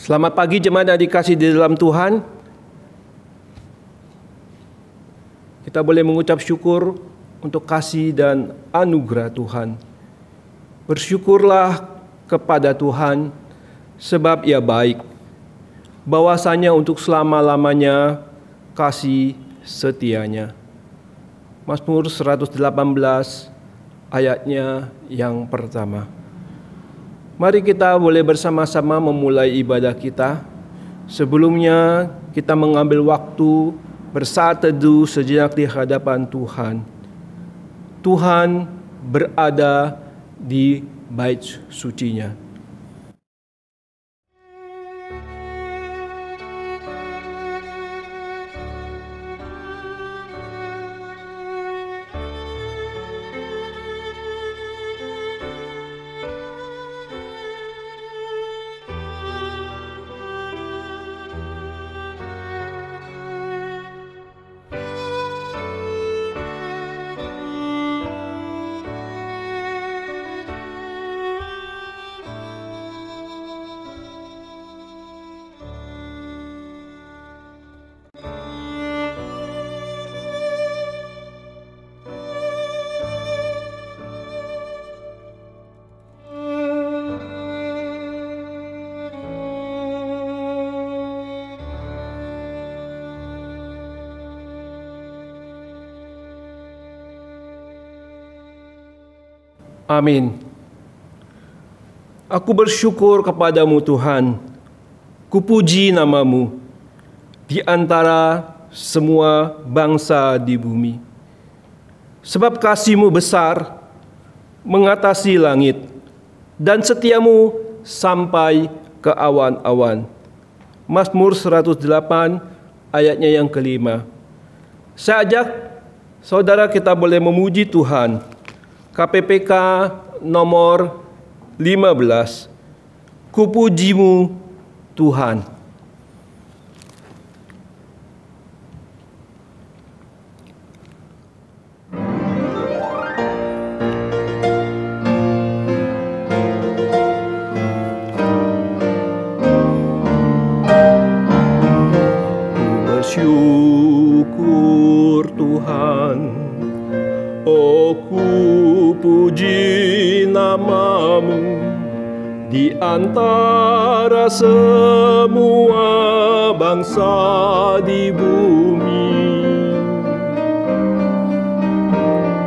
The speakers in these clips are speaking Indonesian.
Selamat pagi jemaat yang dikasihi di dalam Tuhan. Kita boleh mengucap syukur untuk kasih dan anugerah Tuhan. Bersyukurlah kepada Tuhan sebab Ia baik. Bahwasanya untuk selama-lamanya kasih setianya. Mazmur 118 ayatnya yang pertama. Mari kita boleh bersama-sama memulai ibadah kita. Sebelumnya kita mengambil waktu bersaat teduh sejenak di hadapan Tuhan. Tuhan berada di bait suci-Nya. Amin. Aku bersyukur kepadamu Tuhan, kupuji namamu di antara semua bangsa di bumi. Sebab kasih-Mu besar mengatasi langit dan setia-Mu sampai ke awan-awan. Mazmur 108 ayatnya yang kelima. Saya ajak saudara kita boleh memuji Tuhan. KPPK nomor 15. Kupuji-Mu Tuhan. Bersyukur Tuhan, oh puji namamu di antara semua bangsa di bumi.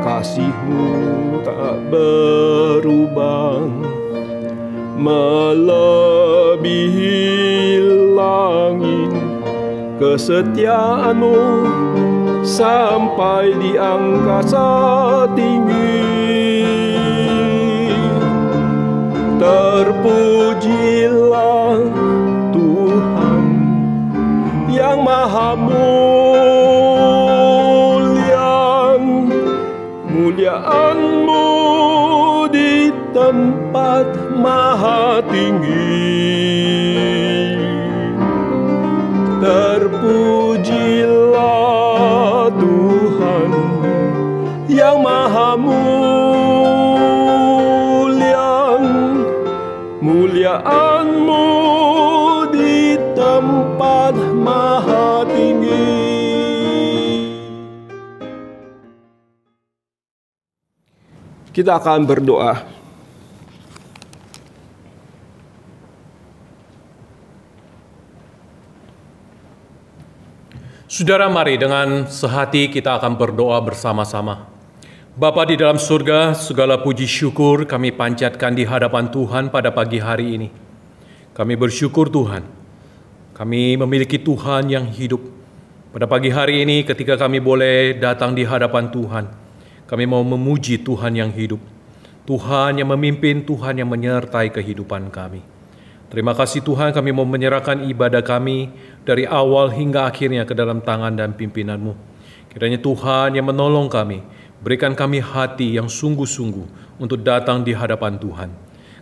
Kasih-Mu tak berubah, melebihi langit, kesetiaan-Mu sampai di angkasa tinggi. Terpujilah Tuhan yang maha mulia, muliaan-Mu di tempat maha tinggi. Terpujilah Tuhan yang maha mulia, muliaan-Mu di tempat maha tinggi. Kita akan berdoa. Saudara, mari dengan sehati kita akan berdoa bersama-sama. Bapa di dalam surga, segala puji syukur kami panjatkan di hadapan Tuhan pada pagi hari ini. Kami bersyukur Tuhan, kami memiliki Tuhan yang hidup. Pada pagi hari ini ketika kami boleh datang di hadapan Tuhan, kami mau memuji Tuhan yang hidup. Tuhan yang memimpin, Tuhan yang menyertai kehidupan kami. Terima kasih Tuhan, kami mau menyerahkan ibadah kami dari awal hingga akhirnya ke dalam tangan dan pimpinan-Mu. Kiranya Tuhan yang menolong kami, berikan kami hati yang sungguh-sungguh untuk datang di hadapan Tuhan.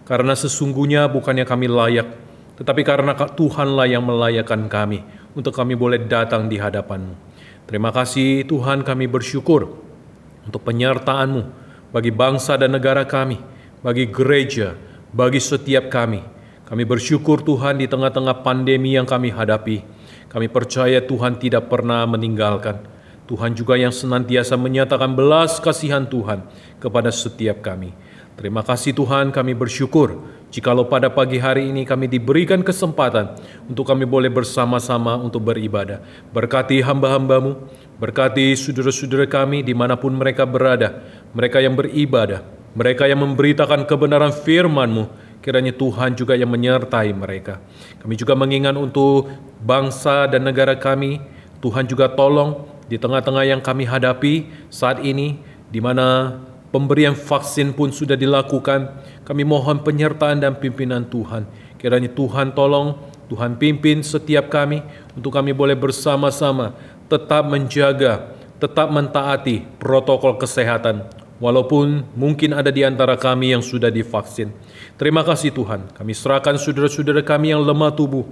Karena sesungguhnya bukannya kami layak, tetapi karena Tuhanlah yang melayakkan kami untuk kami boleh datang di hadapan-Mu. Terima kasih Tuhan, kami bersyukur untuk penyertaan-Mu bagi bangsa dan negara kami, bagi gereja, bagi setiap kami. Kami bersyukur Tuhan di tengah-tengah pandemi yang kami hadapi. Kami percaya Tuhan tidak pernah meninggalkan. Tuhan juga yang senantiasa menyatakan belas kasihan Tuhan kepada setiap kami. Terima kasih Tuhan, kami bersyukur jikalau pada pagi hari ini kami diberikan kesempatan untuk kami boleh bersama-sama untuk beribadah. Berkati hamba-hambamu, berkati saudara-saudara kami dimanapun mereka berada, mereka yang beribadah, mereka yang memberitakan kebenaran firman-Mu, kiranya Tuhan juga yang menyertai mereka. Kami juga mengingat untuk bangsa dan negara kami, Tuhan juga tolong di tengah-tengah yang kami hadapi saat ini, di mana pemberian vaksin pun sudah dilakukan. Kami mohon penyertaan dan pimpinan Tuhan. Kiranya Tuhan tolong, Tuhan pimpin setiap kami untuk kami boleh bersama-sama tetap menjaga, tetap mentaati protokol kesehatan. Walaupun mungkin ada di antara kami yang sudah divaksin. Terima kasih Tuhan, kami serahkan saudara-saudara kami yang lemah tubuh,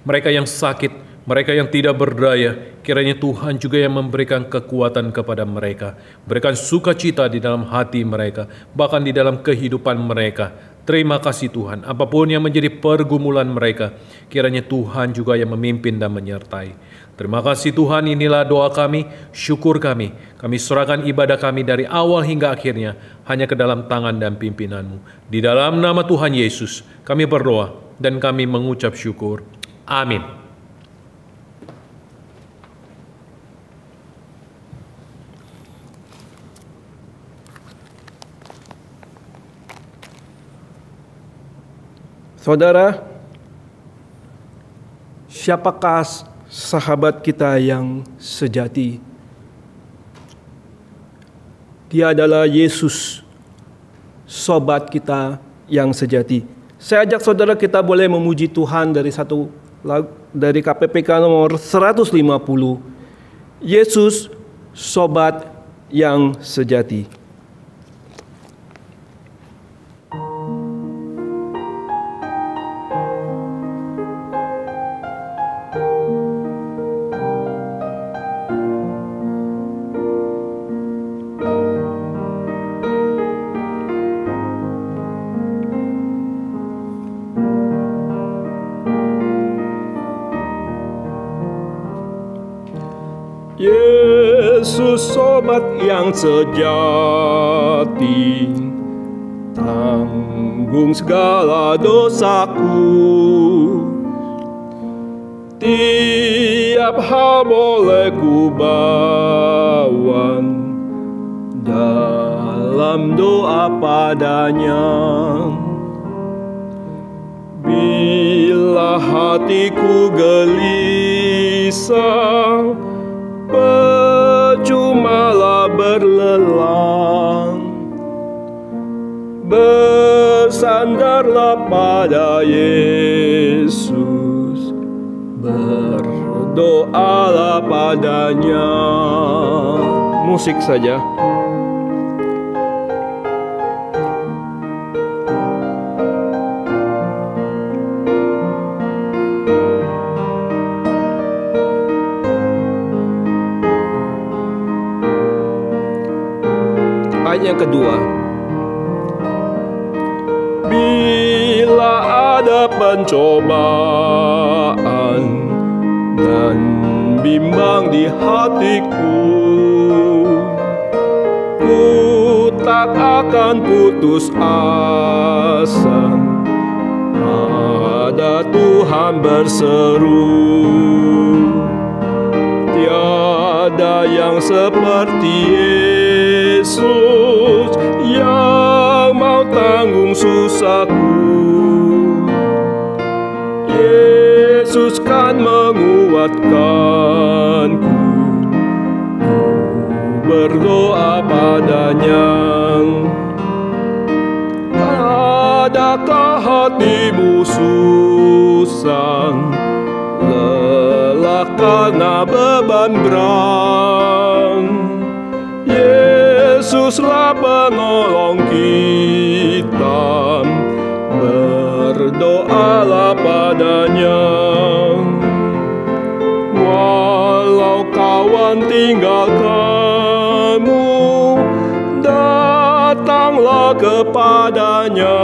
mereka yang sakit, mereka yang tidak berdaya, kiranya Tuhan juga yang memberikan kekuatan kepada mereka, berikan sukacita di dalam hati mereka, bahkan di dalam kehidupan mereka. Terima kasih Tuhan, apapun yang menjadi pergumulan mereka, kiranya Tuhan juga yang memimpin dan menyertai. Terima kasih Tuhan, inilah doa kami, syukur kami. Kami serahkan ibadah kami dari awal hingga akhirnya hanya ke dalam tangan dan pimpinan-Mu. Di dalam nama Tuhan Yesus, kami berdoa dan kami mengucap syukur. Amin. Saudara, siapakah sahabat kita yang sejati? Dia adalah Yesus, sobat kita yang sejati. Saya ajak saudara kita boleh memuji Tuhan dari KPPK nomor 150. Yesus, sobat yang sejati. Yesus, sobat yang sejati, tanggung segala dosaku. Tiap hal boleh ku bawa dalam doa padanya. Bila hatiku gelisah, percumalah berlelang, bersandarlah pada Yesus, berdoalah padanya. Musik saja. Yang kedua, bila ada pencobaan dan bimbang di hatiku, ku tak akan putus asa, pada Tuhan berseru. Tiada yang seperti Yesus yang mau tanggung susahku. Yesus kan menguatkanku, ku berdoa padanya. Adakah hatimu susah, lelah karena beban berat? Yesuslah penolong kita, berdoalah padanya. Walau kawan tinggal kamu, datanglah kepadanya.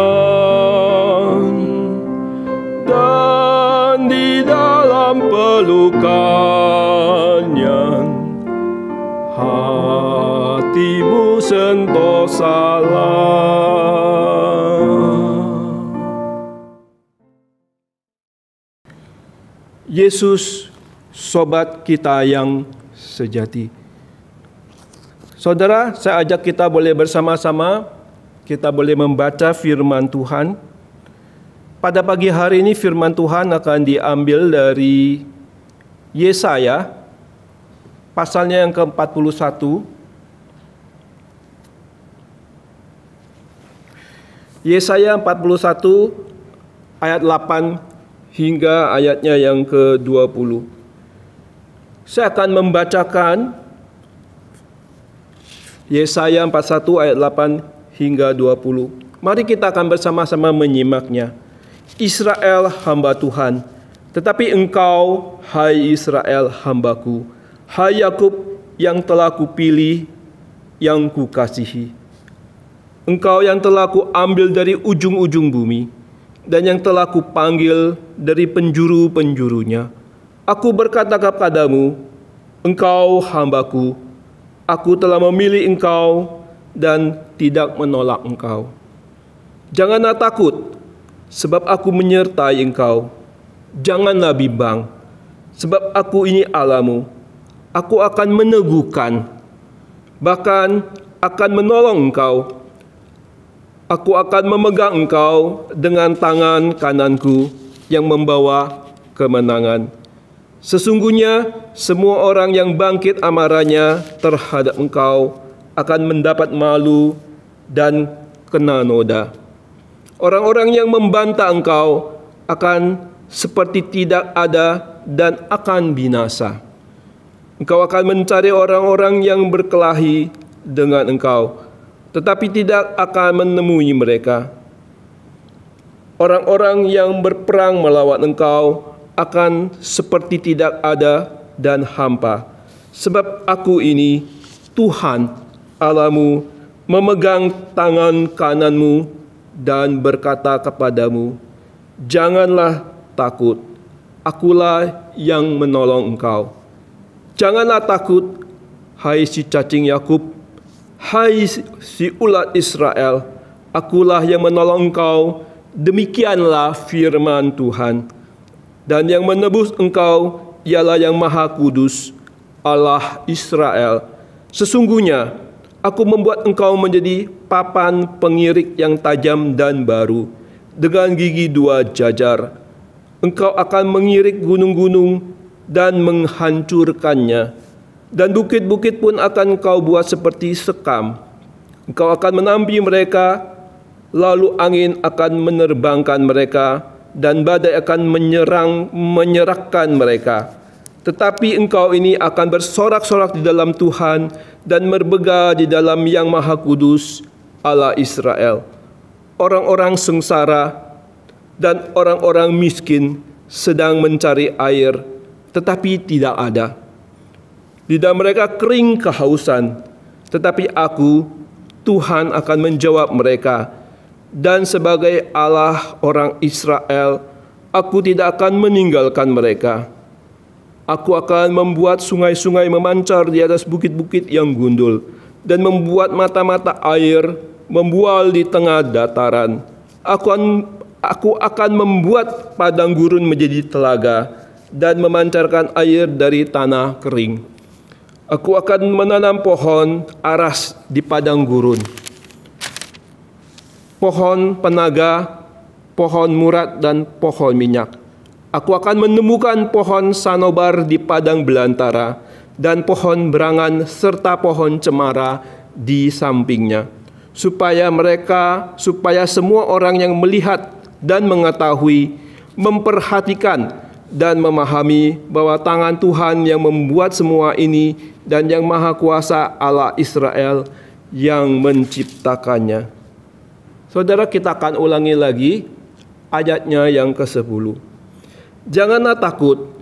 bukannya hatimu sentosalah. Yesus, sobat kita yang sejati. Saudara, saya ajak kita boleh bersama-sama, kita boleh membaca firman Tuhan. Pada pagi hari ini firman Tuhan akan diambil dari Yesaya, pasalnya yang ke-41. Yesaya 41 ayat 8 hingga ayatnya yang ke-20. Saya akan membacakan Yesaya 41 ayat 8 hingga 20. Mari kita akan bersama-sama menyimaknya. Israel hamba Tuhan, tetapi engkau, hai Israel hambaku, hai Yakub yang telah kupilih, yang kukasihi. Engkau yang telah kuambil dari ujung-ujung bumi, dan yang telah kupanggil dari penjuru-penjurunya. Aku berkata kepadamu, engkau hambaku, aku telah memilih engkau dan tidak menolak engkau. Janganlah takut, sebab aku menyertai engkau. Janganlah bimbang, sebab aku ini Allahmu. Aku akan meneguhkan, bahkan akan menolong engkau. Aku akan memegang engkau dengan tangan kananku yang membawa kemenangan. Sesungguhnya semua orang yang bangkit amarahnya terhadap engkau akan mendapat malu dan kena noda. Orang-orang yang membantah engkau akan seperti tidak ada dan akan binasa. Engkau akan mencari orang-orang yang berkelahi dengan engkau, tetapi tidak akan menemui mereka. Orang-orang yang berperang melawan engkau akan seperti tidak ada dan hampa. Sebab aku ini, Tuhan Allahmu, memegang tangan kananmu dan berkata kepadamu, janganlah takut, akulah yang menolong engkau. Janganlah takut, hai si cacing Yakub, hai si ulat Israel, akulah yang menolong engkau. Demikianlah firman Tuhan. Dan yang menebus engkau ialah yang Maha Kudus, Allah Israel. Sesungguhnya aku membuat engkau menjadi papan pengirik yang tajam dan baru, dengan gigi dua jajar. Engkau akan mengirik gunung-gunung dan menghancurkannya, dan bukit-bukit pun akan kau buat seperti sekam. Engkau akan menampi mereka, lalu angin akan menerbangkan mereka, dan badai akan menyerahkan mereka. Tetapi engkau ini akan bersorak-sorak di dalam Tuhan dan berbega di dalam Yang Maha Kudus, Allah Israel. Orang-orang sengsara dan orang-orang miskin sedang mencari air, tetapi tidak ada. Lidah mereka kering kehausan, tetapi aku, Tuhan, akan menjawab mereka. Dan sebagai Allah orang Israel, aku tidak akan meninggalkan mereka. Aku akan membuat sungai-sungai memancar di atas bukit-bukit yang gundul, dan membuat mata-mata air membual di tengah dataran. Aku akan membuat padang gurun menjadi telaga, dan memancarkan air dari tanah kering. Aku akan menanam pohon aras di padang gurun, pohon penaga, pohon murad, dan pohon minyak. Aku akan menemukan pohon sanobar di padang belantara, dan pohon berangan serta pohon cemara di sampingnya, supaya semua orang yang melihat dan mengetahui, memperhatikan dan memahami bahwa tangan Tuhan yang membuat semua ini, dan Yang Maha Kuasa Allah Israel yang menciptakannya. Saudara, kita akan ulangi lagi ayatnya yang ke-10. Janganlah takut,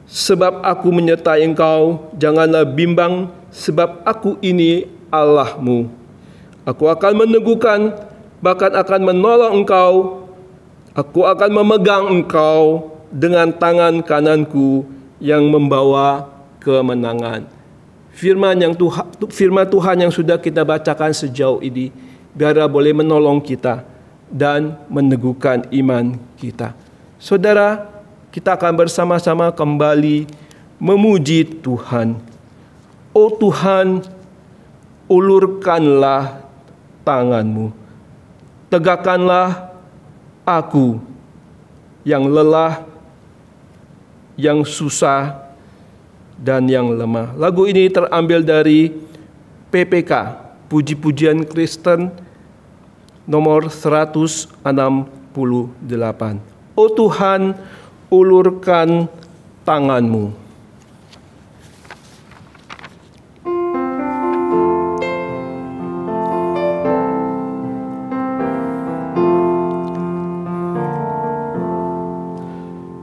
sebab aku menyertai engkau. Janganlah bimbang, sebab aku ini Allahmu. Aku akan meneguhkan, bahkan akan menolong engkau. Aku akan memegang engkau dengan tangan kananku yang membawa kemenangan. Firman Tuhan yang sudah kita bacakan sejauh ini biarlah boleh menolong kita dan meneguhkan iman kita. Saudara, kita akan bersama-sama kembali memuji Tuhan. Oh Tuhan, ulurkanlah tanganmu, tegakkanlah aku yang lelah, yang susah, dan yang lemah. Lagu ini terambil dari PPK, Puji-Pujian Kristen nomor 168. Oh Tuhan, ulurkan tanganmu.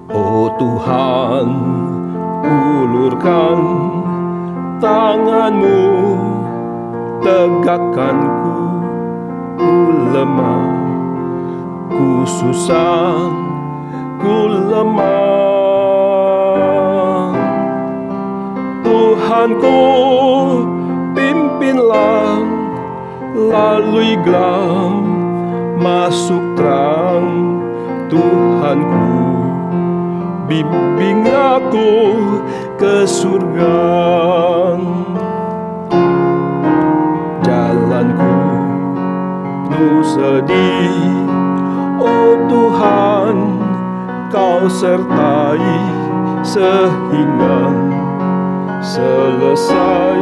Oh Tuhan, ulurkan tanganmu, tegakkanku, ku lemah, ku susah, ku lemah. Tuhanku, pimpinlah lalui gelap, masuk terang. Tuhanku, bimbing aku ke surga. Jalanku penuh sedih, oh Tuhan, Kau sertai sehingga selesai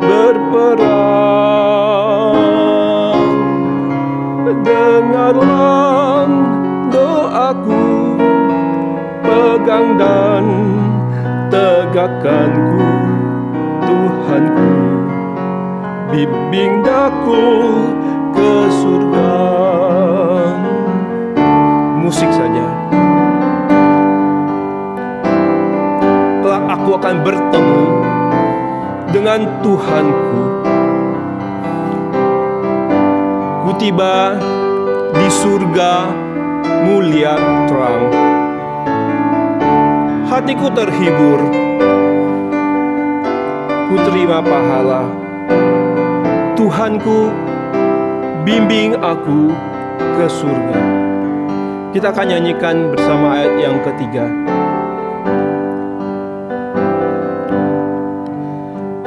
berperang. Dengarlah doaku, pegang dan tegakkanku, Tuhanku, bimbing aku ke surga. Musik saja. Kelak aku akan bertemu dengan Tuhanku. Ku tiba di surga mulia terang. Hatiku terhibur, ku terima pahala. Tuhanku, bimbing aku ke surga. Kita akan nyanyikan bersama ayat yang ketiga.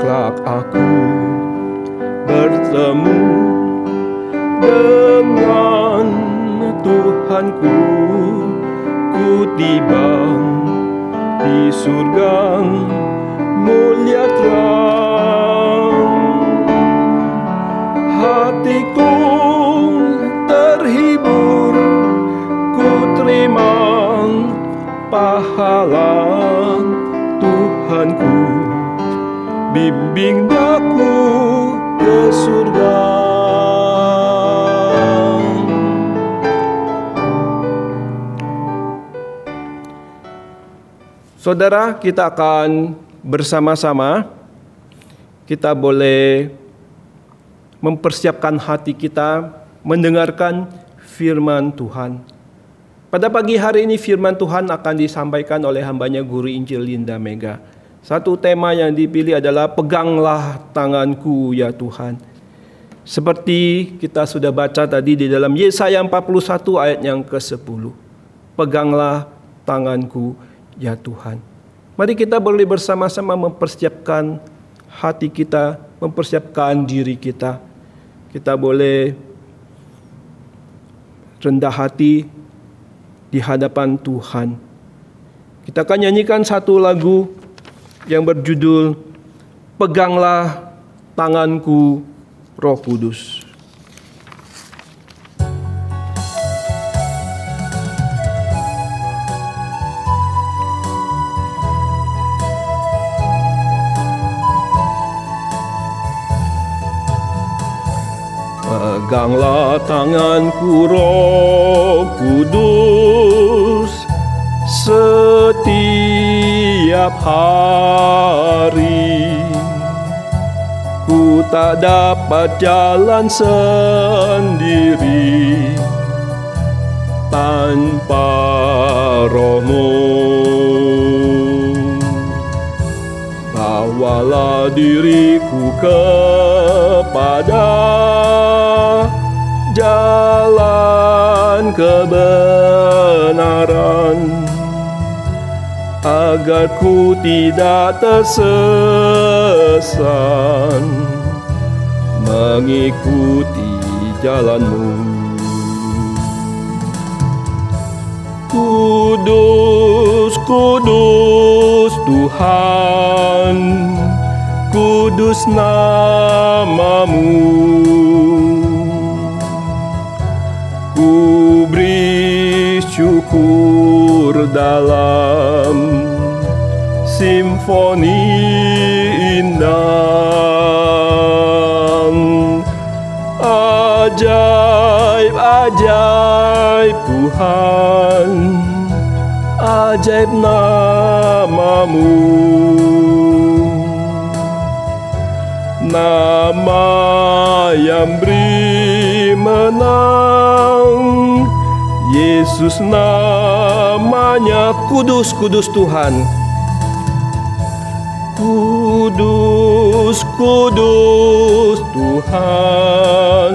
Kelak aku bertemu dengan Tuhanku, ku tiba di surga mulia terang. Hatiku terhibur, ku terima pahala. Tuhanku, bimbing aku ke surga. Saudara, kita akan bersama-sama, kita boleh mempersiapkan hati kita mendengarkan firman Tuhan. Pada pagi hari ini firman Tuhan akan disampaikan oleh hambanya Guru Injil Linda Mega. Satu tema yang dipilih adalah peganglah tanganku ya Tuhan. Seperti kita sudah baca tadi di dalam Yesaya 41 ayat yang ke-10. Peganglah tanganku ya Tuhan. Mari kita boleh bersama-sama mempersiapkan hati kita, mempersiapkan diri kita. Kita boleh rendah hati di hadapan Tuhan. Kita akan nyanyikan satu lagu yang berjudul Peganglah Tanganku Roh Kudus. Peganglah tanganku Roh Kudus setiap hari. Ku tak dapat jalan sendiri tanpa Roh-Mu. Bawalah diriku kepada jalan kebenaran, agar ku tidak tersesat mengikuti jalan-Mu. Kudus, kudus Tuhan, kudus nama-Mu. Ku beri syukur dalam simfoni indah. Ajaib, ajaib Tuhan, ajaib nama-Mu. Nama yang beri menang, Yesus namanya. Kudus, kudus Tuhan. Kudus, kudus Tuhan,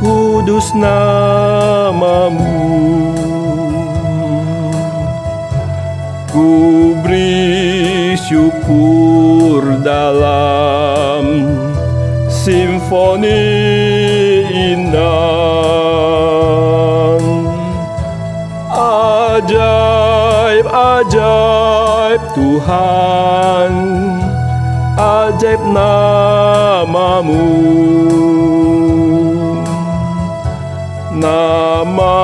kudus nama-Mu. Ku beri syukur dalam simfoni indah. Ajaib, ajaib Tuhan, ajaib nama-Mu. Nama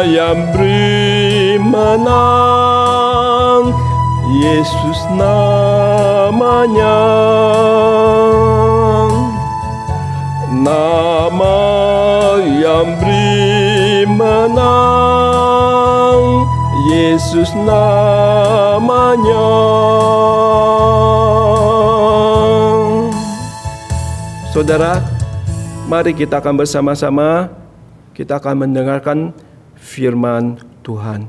yang beri menang, Yesus namanya. Nama yang beri menang, Yesus namanya. Saudara, mari kita akan bersama-sama, kita akan mendengarkan firman Tuhan.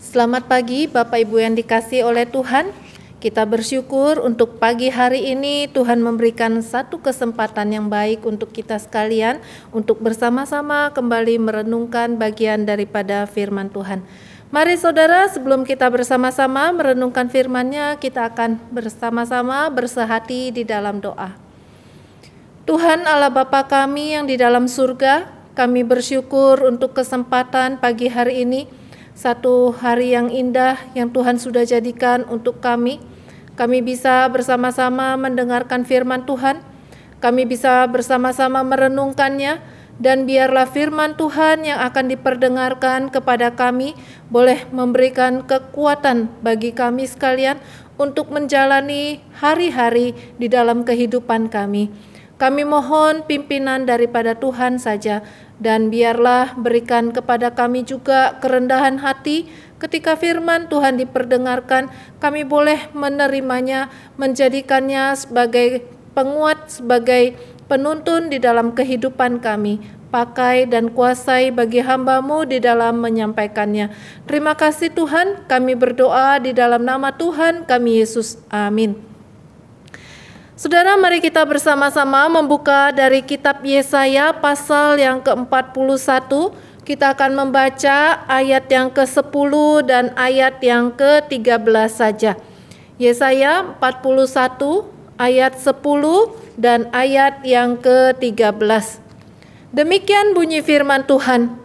Selamat pagi Bapak Ibu yang dikasihi oleh Tuhan. Kita bersyukur untuk pagi hari ini Tuhan memberikan satu kesempatan yang baik untuk kita sekalian untuk bersama-sama kembali merenungkan bagian daripada firman Tuhan. Mari saudara, sebelum kita bersama-sama merenungkan firman-Nya, kita akan bersama-sama bersehati di dalam doa. Tuhan Allah Bapa kami yang di dalam surga, kami bersyukur untuk kesempatan pagi hari ini, satu hari yang indah yang Tuhan sudah jadikan untuk kami. Kami bisa bersama-sama mendengarkan firman Tuhan, kami bisa bersama-sama merenungkannya, dan biarlah firman Tuhan yang akan diperdengarkan kepada kami boleh memberikan kekuatan bagi kami sekalian untuk menjalani hari-hari di dalam kehidupan kami. Kami mohon pimpinan daripada Tuhan saja, dan biarlah berikan kepada kami juga kerendahan hati ketika firman Tuhan diperdengarkan, kami boleh menerimanya, menjadikannya sebagai penguat, sebagai penuntun di dalam kehidupan kami. Pakai dan kuasai bagi hamba-Mu di dalam menyampaikannya. Terima kasih Tuhan, kami berdoa di dalam nama Tuhan kami Yesus. Amin. Saudara, mari kita bersama-sama membuka dari kitab Yesaya pasal yang ke-41. Kita akan membaca ayat yang ke-10 dan ayat yang ke-13 saja. Yesaya 41 ayat 10 dan ayat yang ke-13. Demikian bunyi firman Tuhan.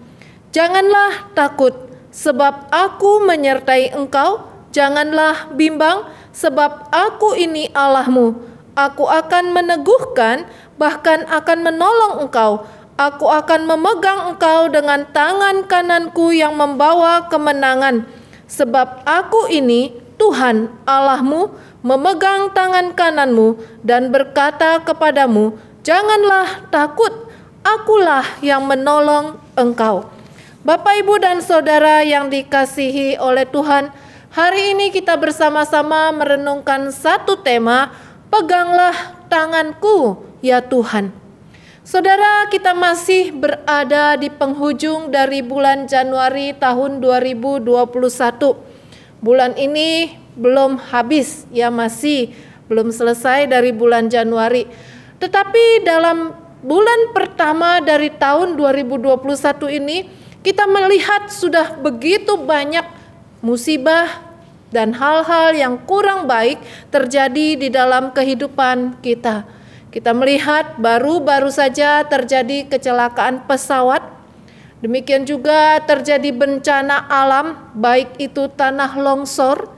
Janganlah takut, sebab aku menyertai engkau. Janganlah bimbang, sebab aku ini Allahmu. Aku akan meneguhkan, bahkan akan menolong engkau. Aku akan memegang engkau dengan tangan kananku yang membawa kemenangan. Sebab aku ini, Tuhan Allahmu, memegang tangan kananmu dan berkata kepadamu, janganlah takut, akulah yang menolong engkau. Bapak, Ibu, dan Saudara yang dikasihi oleh Tuhan, hari ini kita bersama-sama merenungkan satu tema, peganglah tanganku ya Tuhan. Saudara, kita masih berada di penghujung dari bulan Januari tahun 2021. Bulan ini belum habis, ya masih belum selesai dari bulan Januari. Tetapi dalam bulan pertama dari tahun 2021 ini, kita melihat sudah begitu banyak musibah dan hal-hal yang kurang baik terjadi di dalam kehidupan kita. Kita melihat baru-baru saja terjadi kecelakaan pesawat. Demikian juga terjadi bencana alam, baik itu tanah longsor,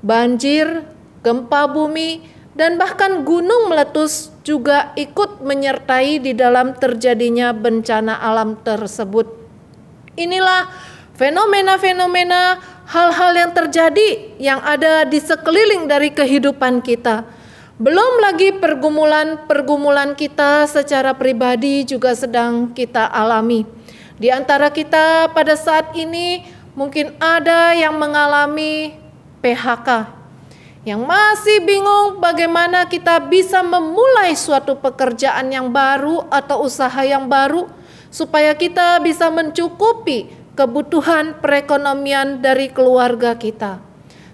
banjir, gempa bumi, dan bahkan gunung meletus juga ikut menyertai di dalam terjadinya bencana alam tersebut. Inilah fenomena-fenomena hal-hal yang terjadi yang ada di sekeliling dari kehidupan kita. Belum lagi pergumulan-pergumulan kita secara pribadi juga sedang kita alami. Di antara kita pada saat ini mungkin ada yang mengalami PHK, yang masih bingung bagaimana kita bisa memulai suatu pekerjaan yang baru atau usaha yang baru supaya kita bisa mencukupi kebutuhan perekonomian dari keluarga kita.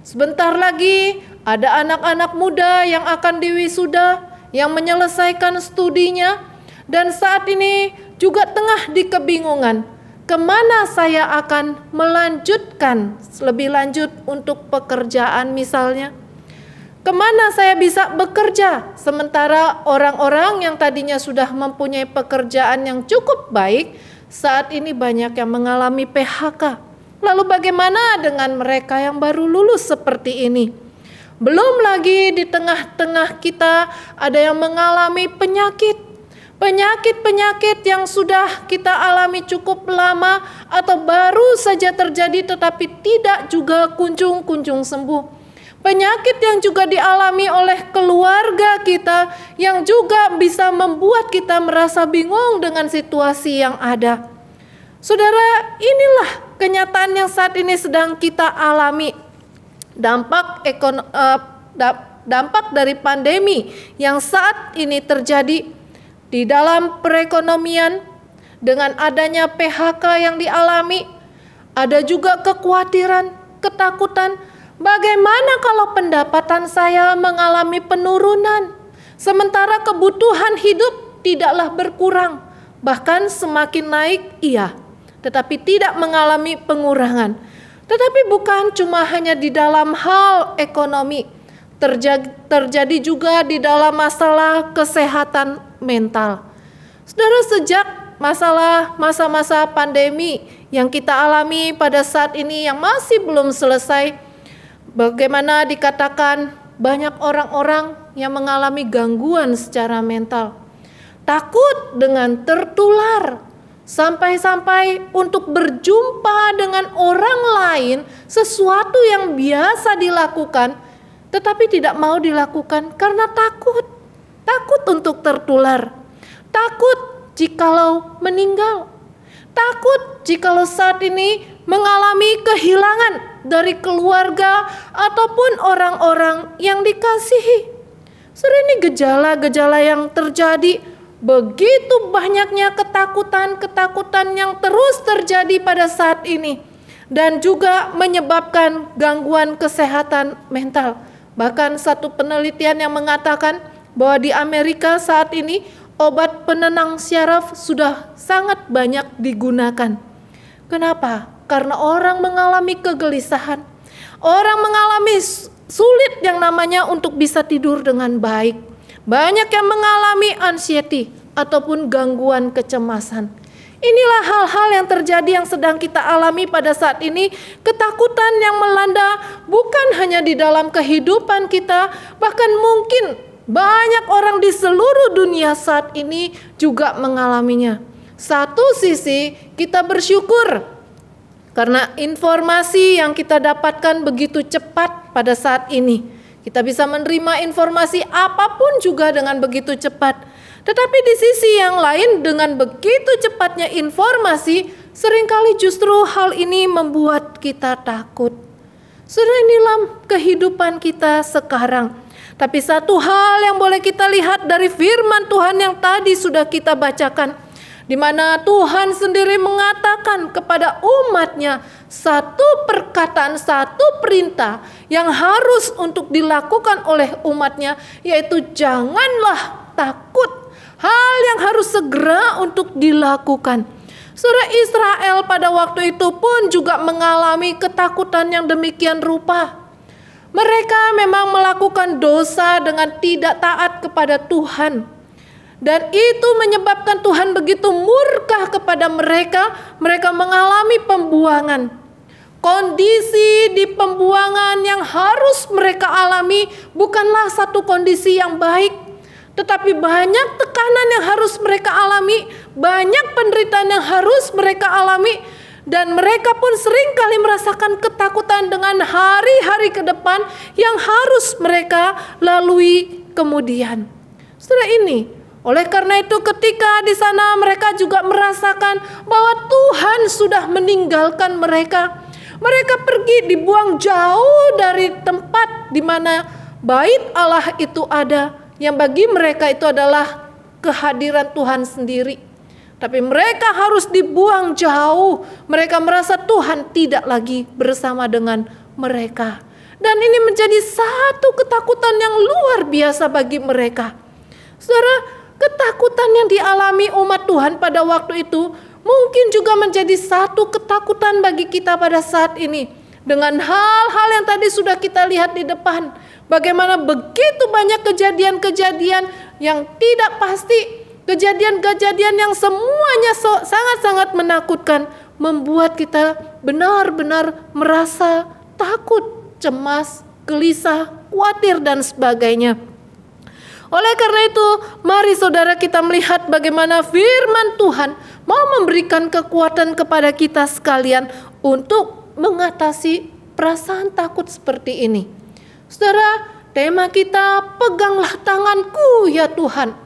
Sebentar lagi ada anak-anak muda yang akan diwisuda, yang menyelesaikan studinya, dan saat ini juga tengah di kebingungan, kemana saya akan melanjutkan lebih lanjut untuk pekerjaan misalnya. Kemana saya bisa bekerja, sementara orang-orang yang tadinya sudah mempunyai pekerjaan yang cukup baik, saat ini banyak yang mengalami PHK. Lalu bagaimana dengan mereka yang baru lulus seperti ini? Belum lagi di tengah-tengah kita ada yang mengalami penyakit yang sudah kita alami cukup lama atau baru saja terjadi tetapi tidak juga kunjung sembuh. Penyakit yang juga dialami oleh keluarga kita yang juga bisa membuat kita merasa bingung dengan situasi yang ada. Saudara, inilah kenyataan yang saat ini sedang kita alami. Dampak dari pandemi yang saat ini terjadi di dalam perekonomian dengan adanya PHK yang dialami, ada juga kekhawatiran, ketakutan, bagaimana kalau pendapatan saya mengalami penurunan, sementara kebutuhan hidup tidaklah berkurang, bahkan semakin naik iya, tetapi tidak mengalami pengurangan. Tetapi bukan cuma hanya di dalam hal ekonomi, terjadi juga di dalam masalah kesehatan mental. Saudara, sejak masa-masa pandemi yang kita alami pada saat ini yang masih belum selesai, bagaimana dikatakan banyak orang-orang yang mengalami gangguan secara mental, takut dengan tertular, sampai-sampai untuk berjumpa dengan orang lain sesuatu yang biasa dilakukan tetapi tidak mau dilakukan karena takut untuk tertular, takut jikalau meninggal, takut jikalau saat ini mengalami kehilangan dari keluarga ataupun orang-orang yang dikasihi. Ini gejala-gejala yang terjadi. Begitu banyaknya ketakutan yang terus terjadi pada saat ini dan juga menyebabkan gangguan kesehatan mental. Bahkan satu penelitian yang mengatakan bahwa di Amerika saat ini obat penenang syaraf sudah sangat banyak digunakan. Kenapa? Karena orang mengalami kegelisahan. Orang mengalami sulit yang namanya untuk bisa tidur dengan baik. Banyak yang mengalami anxiety ataupun gangguan kecemasan. Inilah hal-hal yang terjadi yang sedang kita alami pada saat ini. Ketakutan yang melanda bukan hanya di dalam kehidupan kita, bahkan mungkin banyak orang di seluruh dunia saat ini juga mengalaminya. Satu sisi kita bersyukur karena informasi yang kita dapatkan begitu cepat pada saat ini. Kita bisa menerima informasi apapun juga dengan begitu cepat. Tetapi di sisi yang lain dengan begitu cepatnya informasi, seringkali justru hal ini membuat kita takut. Inilah kehidupan kita sekarang. Tapi satu hal yang boleh kita lihat dari firman Tuhan yang tadi sudah kita bacakan, di mana Tuhan sendiri mengatakan kepada umatnya satu perkataan, satu perintah yang harus untuk dilakukan oleh umatnya, yaitu janganlah takut. Hal yang harus segera untuk dilakukan. Saudara, Israel pada waktu itu pun juga mengalami ketakutan yang demikian rupa. Mereka memang melakukan dosa dengan tidak taat kepada Tuhan. Dan itu menyebabkan Tuhan begitu murka kepada mereka. Mereka mengalami pembuangan. Kondisi di pembuangan yang harus mereka alami bukanlah satu kondisi yang baik. Tetapi banyak tekanan yang harus mereka alami. Banyak penderitaan yang harus mereka alami. Dan mereka pun seringkali merasakan ketakutan dengan hari-hari ke depan yang harus mereka lalui kemudian. Setelah ini, oleh karena itu ketika di sana mereka juga merasakan bahwa Tuhan sudah meninggalkan mereka. Mereka pergi dibuang jauh dari tempat di mana bait Allah itu ada. Yang bagi mereka itu adalah kehadiran Tuhan sendiri. Tapi mereka harus dibuang jauh. Mereka merasa Tuhan tidak lagi bersama dengan mereka. Dan ini menjadi satu ketakutan yang luar biasa bagi mereka. Saudara, ketakutan yang dialami umat Tuhan pada waktu itu mungkin juga menjadi satu ketakutan bagi kita pada saat ini. Dengan hal-hal yang tadi sudah kita lihat di depan. Bagaimana begitu banyak kejadian-kejadian yang tidak pasti. Kejadian-kejadian yang semuanya sangat-sangat menakutkan, membuat kita benar-benar merasa takut, cemas, gelisah, khawatir, dan sebagainya. Oleh karena itu, mari saudara kita melihat bagaimana firman Tuhan mau memberikan kekuatan kepada kita sekalian untuk mengatasi perasaan takut seperti ini. Saudara, tema kita, peganglah tanganku ya Tuhan.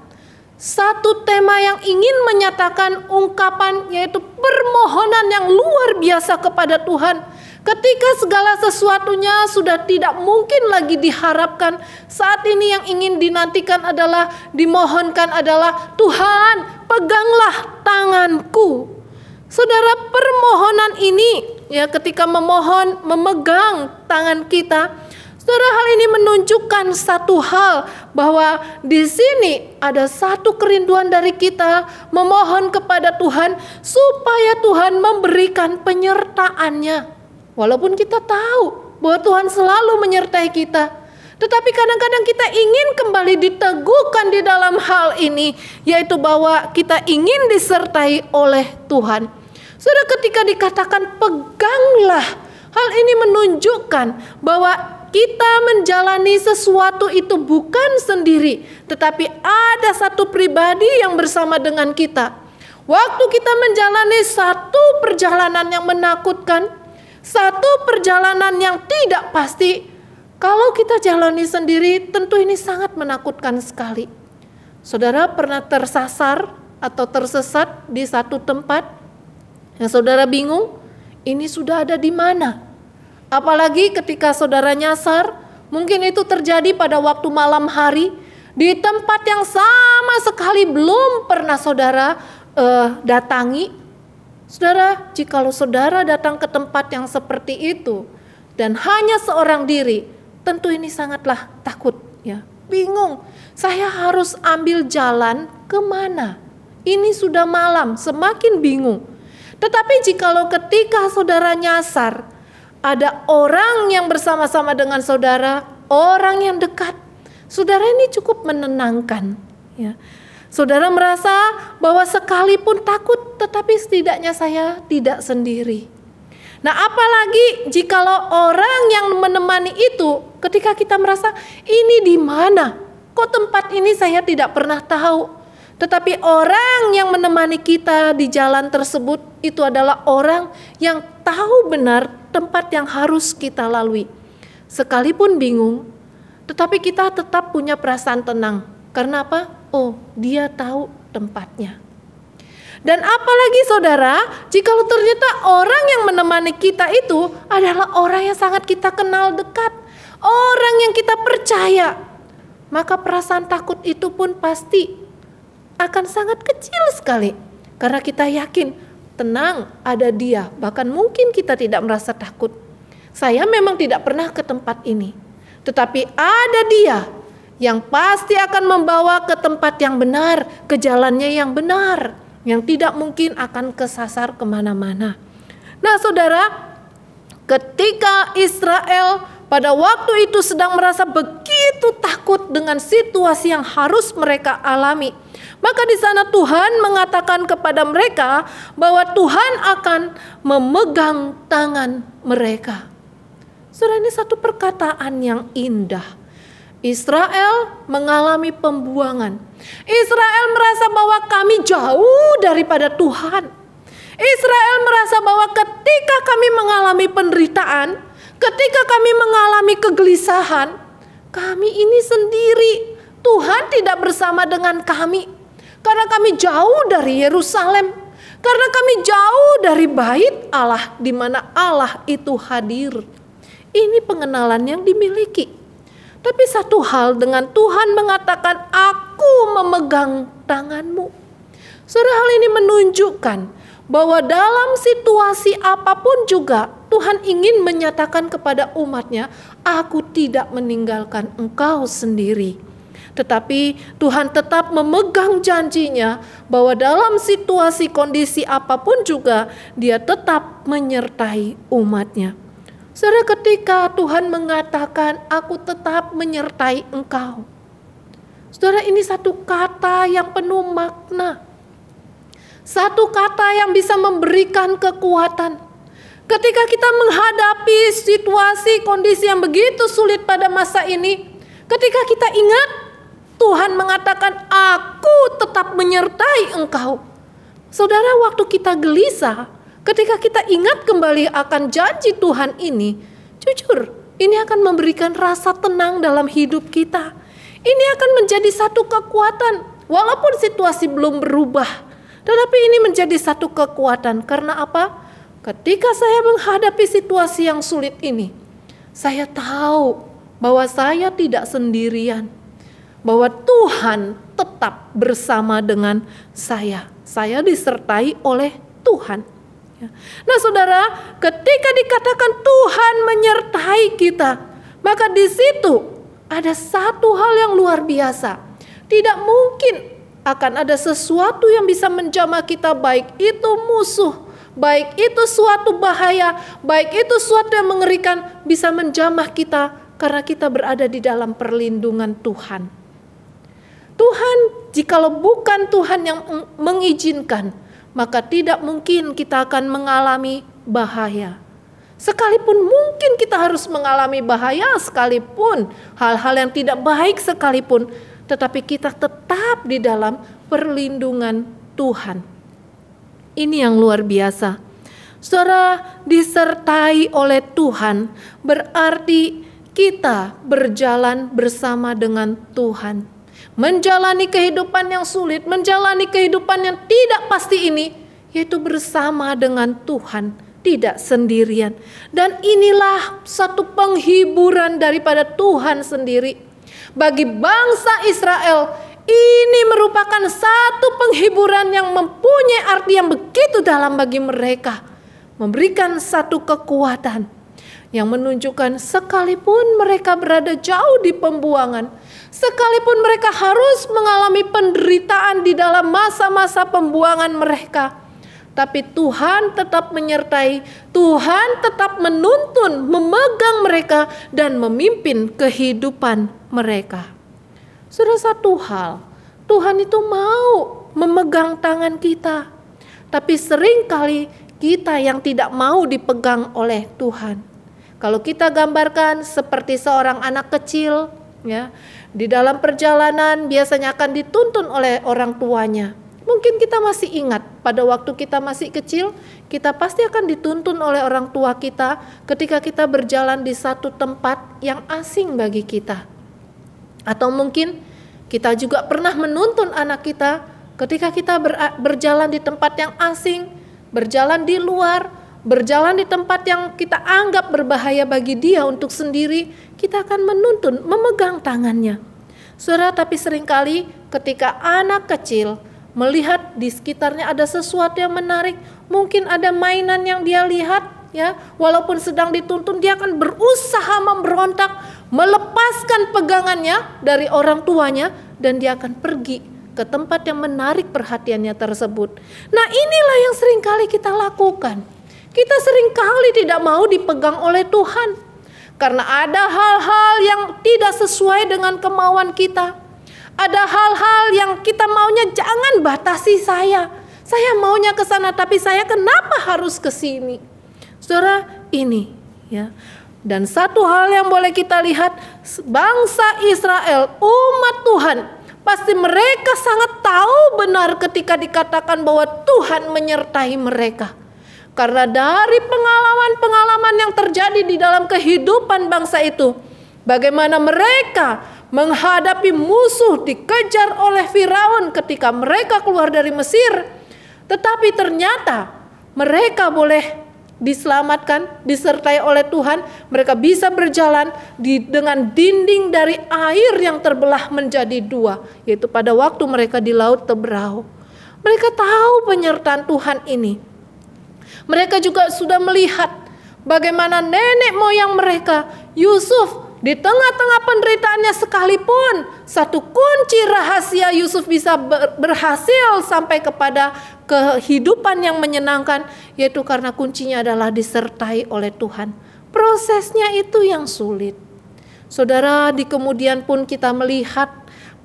Satu tema yang ingin menyatakan ungkapan, yaitu permohonan yang luar biasa kepada Tuhan. Ketika segala sesuatunya sudah tidak mungkin lagi diharapkan, saat ini yang ingin dinantikan adalah, dimohonkan adalah, Tuhan peganglah tanganku. Saudara, permohonan ini ya ketika memohon, memegang tangan kita, saudara, hal ini menunjukkan satu hal, bahwa di sini ada satu kerinduan dari kita memohon kepada Tuhan supaya Tuhan memberikan penyertaannya. Walaupun kita tahu bahwa Tuhan selalu menyertai kita, tetapi kadang-kadang kita ingin kembali diteguhkan di dalam hal ini, yaitu bahwa kita ingin disertai oleh Tuhan. Saudara, ketika dikatakan peganglah, hal ini menunjukkan bahwa kita menjalani sesuatu itu bukan sendiri, tetapi ada satu pribadi yang bersama dengan kita. Waktu kita menjalani satu perjalanan yang menakutkan, satu perjalanan yang tidak pasti, kalau kita jalani sendiri tentu ini sangat menakutkan sekali. Saudara pernah tersasar atau tersesat di satu tempat yang saudara bingung, ini sudah ada di mana? Apalagi ketika saudara nyasar, mungkin itu terjadi pada waktu malam hari, di tempat yang sama sekali belum pernah saudara datangi. Saudara, jikalau saudara datang ke tempat yang seperti itu, dan hanya seorang diri, tentu ini sangatlah takut, ya, bingung. Saya harus ambil jalan kemana? Ini sudah malam, semakin bingung. Tetapi jikalau ketika saudara nyasar, ada orang yang bersama-sama dengan saudara, orang yang dekat, saudara, ini cukup menenangkan. Ya. Saudara merasa bahwa sekalipun takut, tetapi setidaknya saya tidak sendiri. Nah, apalagi jikalau orang yang menemani itu, ketika kita merasa ini di mana? Kok tempat ini saya tidak pernah tahu? Tetapi orang yang menemani kita di jalan tersebut itu adalah orang yang tahu benar tempat yang harus kita lalui. Sekalipun bingung, tetapi kita tetap punya perasaan tenang. Karena apa? Oh, dia tahu tempatnya. Dan apalagi saudara, jikalau ternyata orang yang menemani kita itu adalah orang yang sangat kita kenal dekat, orang yang kita percaya. maka perasaan takut itu pun pasti akan sangat kecil sekali. Karena kita yakin, tenang, ada Dia. Bahkan mungkin kita tidak merasa takut. Saya memang tidak pernah ke tempat ini, tetapi ada Dia yang pasti akan membawa ke tempat yang benar, ke jalannya yang benar, yang tidak mungkin akan kesasar kemana-mana. Nah saudara, ketika Israel pada waktu itu sedang merasa begitu takut dengan situasi yang harus mereka alami, maka di sana Tuhan mengatakan kepada mereka bahwa Tuhan akan memegang tangan mereka. Saudara, ini satu perkataan yang indah. Israel mengalami pembuangan. Israel merasa bahwa kami jauh daripada Tuhan. Israel merasa bahwa ketika kami mengalami penderitaan, ketika kami mengalami kegelisahan, kami ini sendiri. Tuhan tidak bersama dengan kami. Karena kami jauh dari Yerusalem. Karena kami jauh dari bait Allah, di mana Allah itu hadir. Ini pengenalan yang dimiliki. Tapi satu hal, dengan Tuhan mengatakan, aku memegang tanganmu. Saudara, hal ini menunjukkan bahwa dalam situasi apapun juga Tuhan ingin menyatakan kepada umatnya, aku tidak meninggalkan engkau sendiri. Tetapi Tuhan tetap memegang janjinya bahwa dalam situasi kondisi apapun juga Dia tetap menyertai umatnya. Saudara, ketika Tuhan mengatakan aku tetap menyertai engkau, saudara, ini satu kata yang penuh makna. Satu kata yang bisa memberikan kekuatan. Ketika kita menghadapi situasi kondisi yang begitu sulit pada masa ini, ketika kita ingat Tuhan mengatakan aku tetap menyertai engkau. Saudara, waktu kita gelisah, ketika kita ingat kembali akan janji Tuhan ini, jujur, ini akan memberikan rasa tenang dalam hidup kita. Ini akan menjadi satu kekuatan, walaupun situasi belum berubah. Tetapi ini menjadi satu kekuatan, karena apa? Ketika saya menghadapi situasi yang sulit ini, saya tahu bahwa saya tidak sendirian. Bahwa Tuhan tetap bersama dengan saya. Saya disertai oleh Tuhan. Nah saudara, ketika dikatakan Tuhan menyertai kita, maka di situ ada satu hal yang luar biasa. Tidak mungkin akan ada sesuatu yang bisa menjamah kita, baik itu musuh, baik itu suatu bahaya, baik itu suatu yang mengerikan, bisa menjamah kita karena kita berada di dalam perlindungan Tuhan. Tuhan, jikalau bukan Tuhan yang mengizinkan, maka tidak mungkin kita akan mengalami bahaya. Sekalipun mungkin kita harus mengalami bahaya, sekalipun hal-hal yang tidak baik sekalipun, tetapi kita tetap di dalam perlindungan Tuhan. Ini yang luar biasa. Saudara, disertai oleh Tuhan berarti kita berjalan bersama dengan Tuhan. Menjalani kehidupan yang sulit, menjalani kehidupan yang tidak pasti ini, yaitu bersama dengan Tuhan, tidak sendirian. Dan inilah satu penghiburan daripada Tuhan sendiri. Bagi bangsa Israel, ini merupakan satu penghiburan yang mempunyai arti yang begitu dalam bagi mereka. Memberikan satu kekuatan yang menunjukkan sekalipun mereka berada jauh di pembuangan, sekalipun mereka harus mengalami penderitaan di dalam masa-masa pembuangan mereka, tapi Tuhan tetap menyertai, Tuhan tetap menuntun, memegang mereka dan memimpin kehidupan mereka. Sudah satu hal, Tuhan itu mau memegang tangan kita, tapi seringkali kita yang tidak mau dipegang oleh Tuhan. Kalau kita gambarkan seperti seorang anak kecil, ya, di dalam perjalanan biasanya akan dituntun oleh orang tuanya. Mungkin kita masih ingat pada waktu kita masih kecil, kita pasti akan dituntun oleh orang tua kita ketika kita berjalan di satu tempat yang asing bagi kita. Atau mungkin kita juga pernah menuntun anak kita ketika kita berjalan di tempat yang asing, berjalan di luar, berjalan di tempat yang kita anggap berbahaya bagi dia untuk sendiri, kita akan menuntun, memegang tangannya. Saudara, tapi seringkali ketika anak kecil melihat di sekitarnya ada sesuatu yang menarik, mungkin ada mainan yang dia lihat, ya, walaupun sedang dituntun, dia akan berusaha memberontak, melepaskan pegangannya dari orang tuanya, dan dia akan pergi ke tempat yang menarik perhatiannya tersebut. Nah, inilah yang seringkali kita lakukan. Kita seringkali tidak mau dipegang oleh Tuhan. Karena ada hal-hal yang tidak sesuai dengan kemauan kita. Ada hal-hal yang kita maunya, jangan batasi saya. Saya maunya ke sana, tapi saya kenapa harus ke sini? Saudara, ini ya. Dan satu hal yang boleh kita lihat, bangsa Israel, umat Tuhan, pasti mereka sangat tahu benar ketika dikatakan bahwa Tuhan menyertai mereka. Karena dari pengalaman-pengalaman yang terjadi di dalam kehidupan bangsa itu, bagaimana mereka menghadapi musuh dikejar oleh Firaun ketika mereka keluar dari Mesir, tetapi ternyata mereka boleh diselamatkan, disertai oleh Tuhan. Mereka bisa berjalan dengan dinding dari air yang terbelah menjadi dua, yaitu pada waktu mereka di Laut Teberau. Mereka tahu penyertaan Tuhan ini. Mereka juga sudah melihat bagaimana nenek moyang mereka, Yusuf, di tengah-tengah penderitaannya sekalipun, satu kunci rahasia Yusuf bisa berhasil sampai kepada kehidupan yang menyenangkan, yaitu karena kuncinya adalah disertai oleh Tuhan. Prosesnya itu yang sulit. Saudara, di kemudian pun kita melihat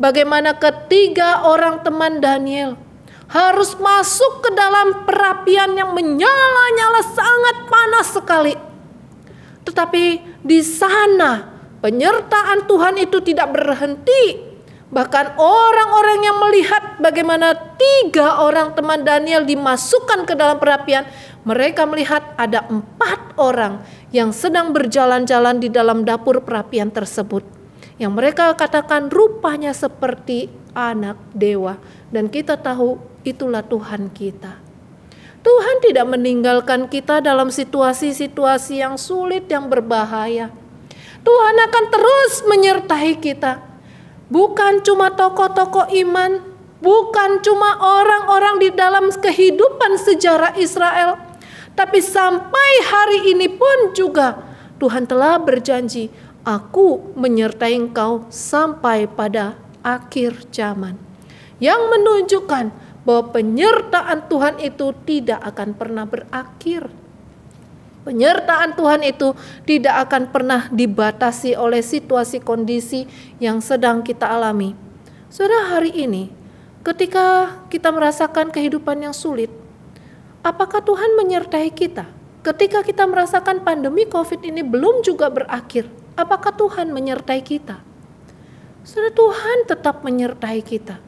bagaimana ketiga orang teman Daniel harus masuk ke dalam perapian yang menyala-nyala sangat panas sekali. Tetapi di sana penyertaan Tuhan itu tidak berhenti. Bahkan orang-orang yang melihat bagaimana 3 orang teman Daniel dimasukkan ke dalam perapian, mereka melihat ada 4 orang yang sedang berjalan-jalan di dalam dapur perapian tersebut, yang mereka katakan rupanya seperti anak dewa. Dan kita tahu itulah Tuhan kita. Tuhan tidak meninggalkan kita dalam situasi-situasi yang sulit, yang berbahaya. Tuhan akan terus menyertai kita. Bukan cuma tokoh-tokoh iman, bukan cuma orang-orang di dalam kehidupan sejarah Israel, tapi sampai hari ini pun juga Tuhan telah berjanji, aku menyertai engkau sampai pada akhir zaman. Yang menunjukkan bahwa penyertaan Tuhan itu tidak akan pernah berakhir. Penyertaan Tuhan itu tidak akan pernah dibatasi oleh situasi kondisi yang sedang kita alami. Saudara, hari ini ketika kita merasakan kehidupan yang sulit, apakah Tuhan menyertai kita? Ketika kita merasakan pandemi COVID ini belum juga berakhir, apakah Tuhan menyertai kita? Saudara, Tuhan tetap menyertai kita.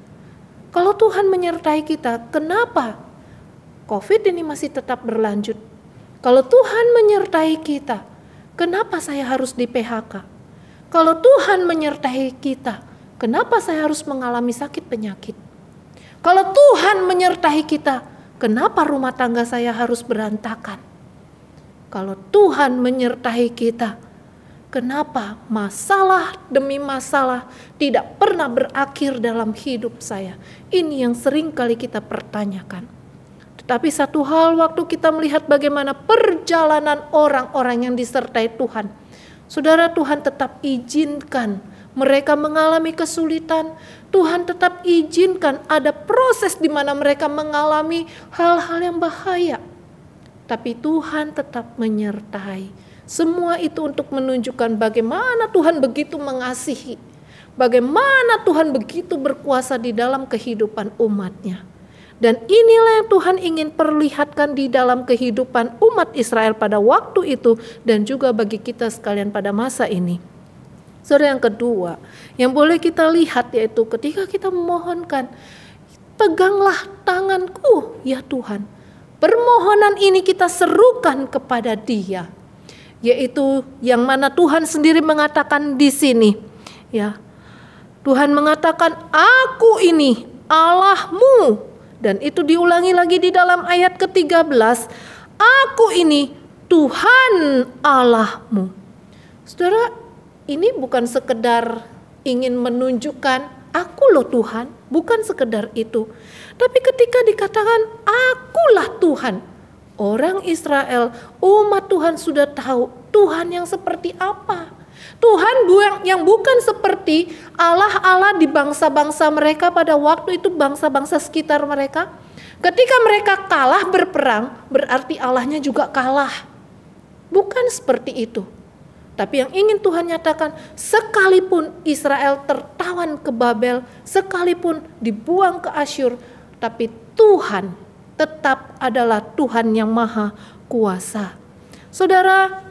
Kalau Tuhan menyertai kita, kenapa COVID ini masih tetap berlanjut? Kalau Tuhan menyertai kita, kenapa saya harus di PHK? Kalau Tuhan menyertai kita, kenapa saya harus mengalami sakit penyakit? Kalau Tuhan menyertai kita, kenapa rumah tangga saya harus berantakan? Kalau Tuhan menyertai kita, kenapa masalah demi masalah tidak pernah berakhir dalam hidup saya? Ini yang sering kali kita pertanyakan. Tetapi satu hal, waktu kita melihat bagaimana perjalanan orang-orang yang disertai Tuhan, saudara, Tuhan tetap izinkan mereka mengalami kesulitan. Tuhan tetap izinkan ada proses di mana mereka mengalami hal-hal yang bahaya. Tapi Tuhan tetap menyertai. Semua itu untuk menunjukkan bagaimana Tuhan begitu mengasihi, bagaimana Tuhan begitu berkuasa di dalam kehidupan umat-Nya. Dan inilah yang Tuhan ingin perlihatkan di dalam kehidupan umat Israel pada waktu itu dan juga bagi kita sekalian pada masa ini. Saudara, yang kedua yang boleh kita lihat yaitu ketika kita memohonkan, peganglah tanganku ya Tuhan. Permohonan ini kita serukan kepada Dia. Yaitu yang mana Tuhan sendiri mengatakan di sini, ya. Tuhan mengatakan, aku ini Allahmu. Dan itu diulangi lagi di dalam ayat ke-13, aku ini Tuhan Allahmu. Saudara, ini bukan sekedar ingin menunjukkan, aku loh Tuhan, bukan sekedar itu. Tapi ketika dikatakan akulah Tuhan, orang Israel, umat Tuhan sudah tahu Tuhan yang seperti apa. Tuhan yang bukan seperti Allah-Allah di bangsa-bangsa mereka pada waktu itu, bangsa-bangsa sekitar mereka. Ketika mereka kalah berperang, berarti Allahnya juga kalah. Bukan seperti itu. Tapi yang ingin Tuhan nyatakan, sekalipun Israel tertawan ke Babel, sekalipun dibuang ke Asyur, tapi Tuhan tetap adalah Tuhan yang maha kuasa. Saudara,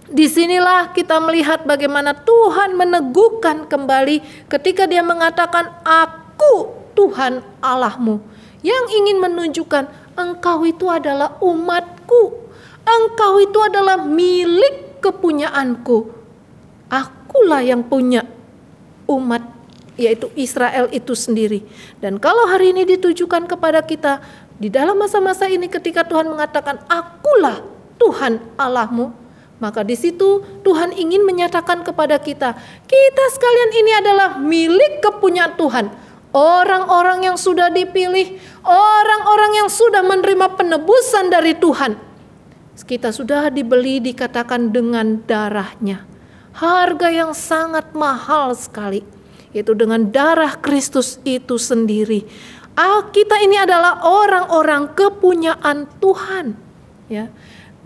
disinilah kita melihat bagaimana Tuhan meneguhkan kembali ketika Dia mengatakan, aku Tuhan Allahmu, yang ingin menunjukkan engkau itu adalah umatku, engkau itu adalah milik kepunyaanku. Akulah yang punya umat, yaitu Israel itu sendiri. Dan kalau hari ini ditujukan kepada kita, di dalam masa-masa ini ketika Tuhan mengatakan akulah Tuhan Allahmu, maka di situ Tuhan ingin menyatakan kepada kita, kita sekalian ini adalah milik kepunyaan Tuhan. Orang-orang yang sudah dipilih, orang-orang yang sudah menerima penebusan dari Tuhan. Kita sudah dibeli, dikatakan dengan darahnya. Harga yang sangat mahal sekali, yaitu dengan darah Kristus itu sendiri. Kita ini adalah orang-orang kepunyaan Tuhan. Ya.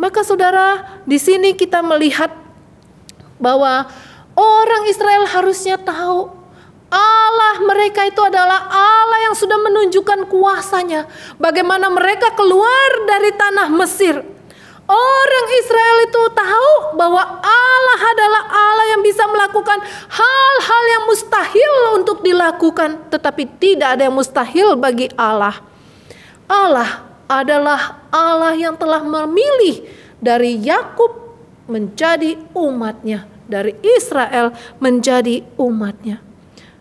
Maka saudara, di sini kita melihat bahwa orang Israel harusnya tahu Allah mereka itu adalah Allah yang sudah menunjukkan kuasanya. Bagaimana mereka keluar dari tanah Mesir. Orang Israel itu tahu bahwa Allah adalah Allah yang bisa melakukan hal-hal yang mustahil untuk dilakukan. Tetapi tidak ada yang mustahil bagi Allah. Allah adalah Allah yang telah memilih dari Yakub menjadi umatnya, dari Israel menjadi umatnya.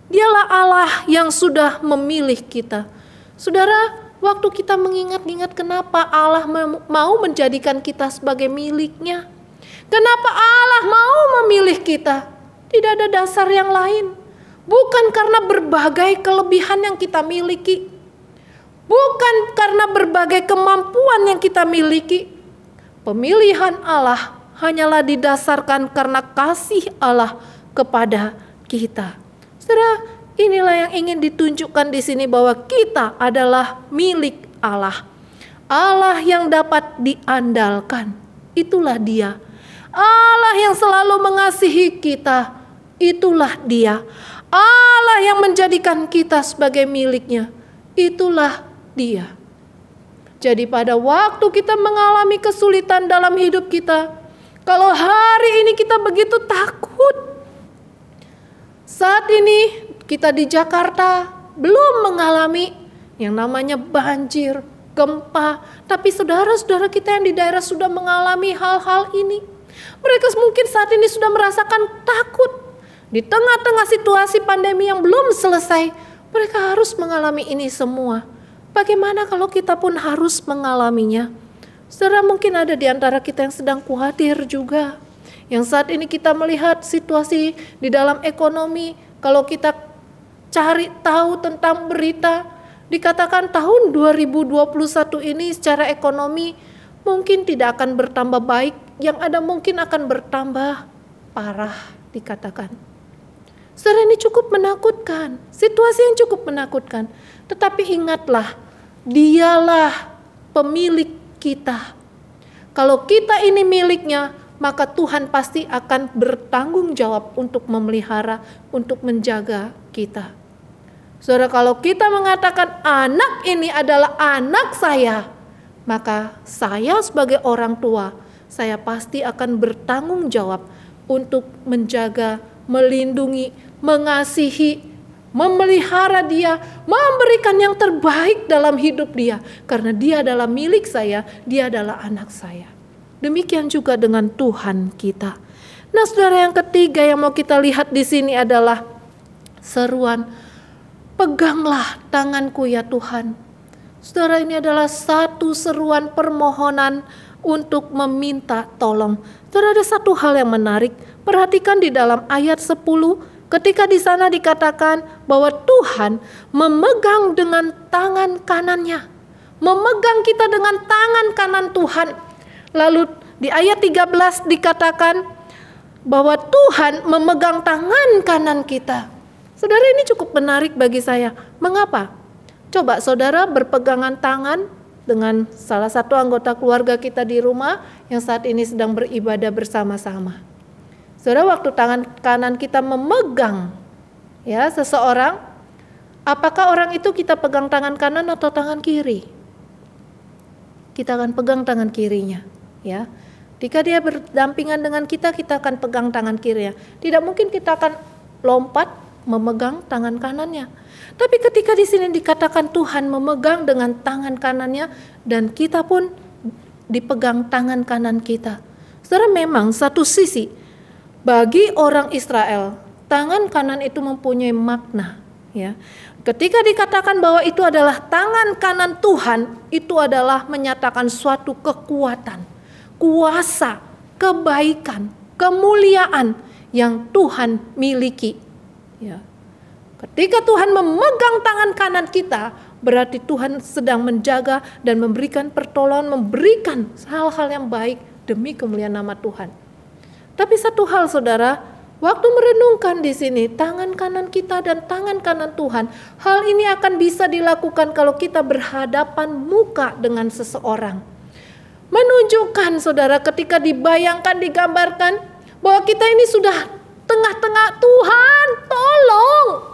Dialah Allah yang sudah memilih kita. Saudara, waktu kita mengingat-ingat kenapa Allah mau menjadikan kita sebagai miliknya, kenapa Allah mau memilih kita, tidak ada dasar yang lain. Bukan karena berbagai kelebihan yang kita miliki, bukan karena berbagai kemampuan yang kita miliki. Pemilihan Allah hanyalah didasarkan karena kasih Allah kepada kita. Saudara, inilah yang ingin ditunjukkan di sini bahwa kita adalah milik Allah. Allah yang dapat diandalkan, itulah Dia. Allah yang selalu mengasihi kita, itulah Dia. Allah yang menjadikan kita sebagai miliknya, itulah Dia. Jadi pada waktu kita mengalami kesulitan dalam hidup kita, kalau hari ini kita begitu takut, saat ini kita di Jakarta belum mengalami yang namanya banjir, gempa. Tapi saudara-saudara kita yang di daerah sudah mengalami hal-hal ini. Mereka mungkin saat ini sudah merasakan takut. Di tengah-tengah situasi pandemi yang belum selesai, mereka harus mengalami ini semua. Bagaimana kalau kita pun harus mengalaminya? Saudara, mungkin ada di antara kita yang sedang khawatir juga. Yang saat ini kita melihat situasi di dalam ekonomi, kalau kita cari tahu tentang berita, dikatakan tahun 2021 ini secara ekonomi mungkin tidak akan bertambah baik, yang ada mungkin akan bertambah parah dikatakan. Saudara, ini cukup menakutkan, situasi yang cukup menakutkan. Tetapi ingatlah, Dialah pemilik kita. Kalau kita ini miliknya, maka Tuhan pasti akan bertanggung jawab untuk memelihara, untuk menjaga kita. Saudara, kalau kita mengatakan anak ini adalah anak saya, maka saya sebagai orang tua, saya pasti akan bertanggung jawab untuk menjaga, melindungi, mengasihi, memelihara dia, memberikan yang terbaik dalam hidup dia. Karena dia adalah milik saya, dia adalah anak saya. Demikian juga dengan Tuhan kita. Nah, saudara, yang ketiga yang mau kita lihat di sini adalah seruan, peganglah tanganku ya Tuhan. Saudara, ini adalah satu seruan permohonan untuk meminta tolong. Saudara, ada satu hal yang menarik. Perhatikan di dalam ayat 10 ketika di sana dikatakan bahwa Tuhan memegang dengan tangan kanannya, memegang kita dengan tangan kanan Tuhan. Lalu di ayat 13 dikatakan bahwa Tuhan memegang tangan kanan kita. Saudara, ini cukup menarik bagi saya. Mengapa? Coba saudara berpegangan tangan dengan salah satu anggota keluarga kita di rumah yang saat ini sedang beribadah bersama-sama. Saudara, waktu tangan kanan kita memegang ya seseorang, apakah orang itu kita pegang tangan kanan atau tangan kiri? Kita akan pegang tangan kirinya, ya. Jika dia berdampingan dengan kita, kita akan pegang tangan kirinya. Tidak mungkin kita akan lompat memegang tangan kanannya. Tapi ketika di sini dikatakan Tuhan memegang dengan tangan kanannya dan kita pun dipegang tangan kanan kita. Saudara, memang satu sisi bagi orang Israel, tangan kanan itu mempunyai makna, ya. Ketika dikatakan bahwa itu adalah tangan kanan Tuhan, itu adalah menyatakan suatu kekuatan, kuasa, kebaikan, kemuliaan yang Tuhan miliki, ya. Ketika Tuhan memegang tangan kanan kita, berarti Tuhan sedang menjaga dan memberikan pertolongan, memberikan hal-hal yang baik demi kemuliaan nama Tuhan. Tapi satu hal saudara, waktu merenungkan di sini tangan kanan kita dan tangan kanan Tuhan, hal ini akan bisa dilakukan kalau kita berhadapan muka dengan seseorang. Menunjukkan saudara, ketika dibayangkan, digambarkan bahwa kita ini sudah tengah-tengah, Tuhan tolong.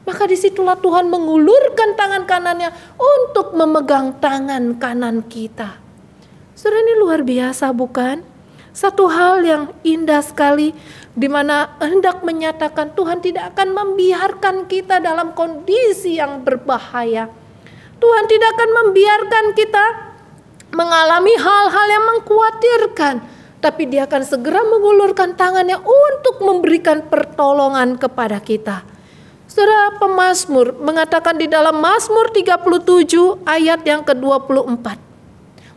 Maka disitulah Tuhan mengulurkan tangan kanannya untuk memegang tangan kanan kita. Saudara, ini luar biasa bukan? Satu hal yang indah sekali, di mana hendak menyatakan Tuhan tidak akan membiarkan kita dalam kondisi yang berbahaya. Tuhan tidak akan membiarkan kita mengalami hal-hal yang mengkhawatirkan, tapi Dia akan segera mengulurkan tangannya untuk memberikan pertolongan kepada kita. Saudara, pemazmur mengatakan di dalam Mazmur 37 ayat yang ke-24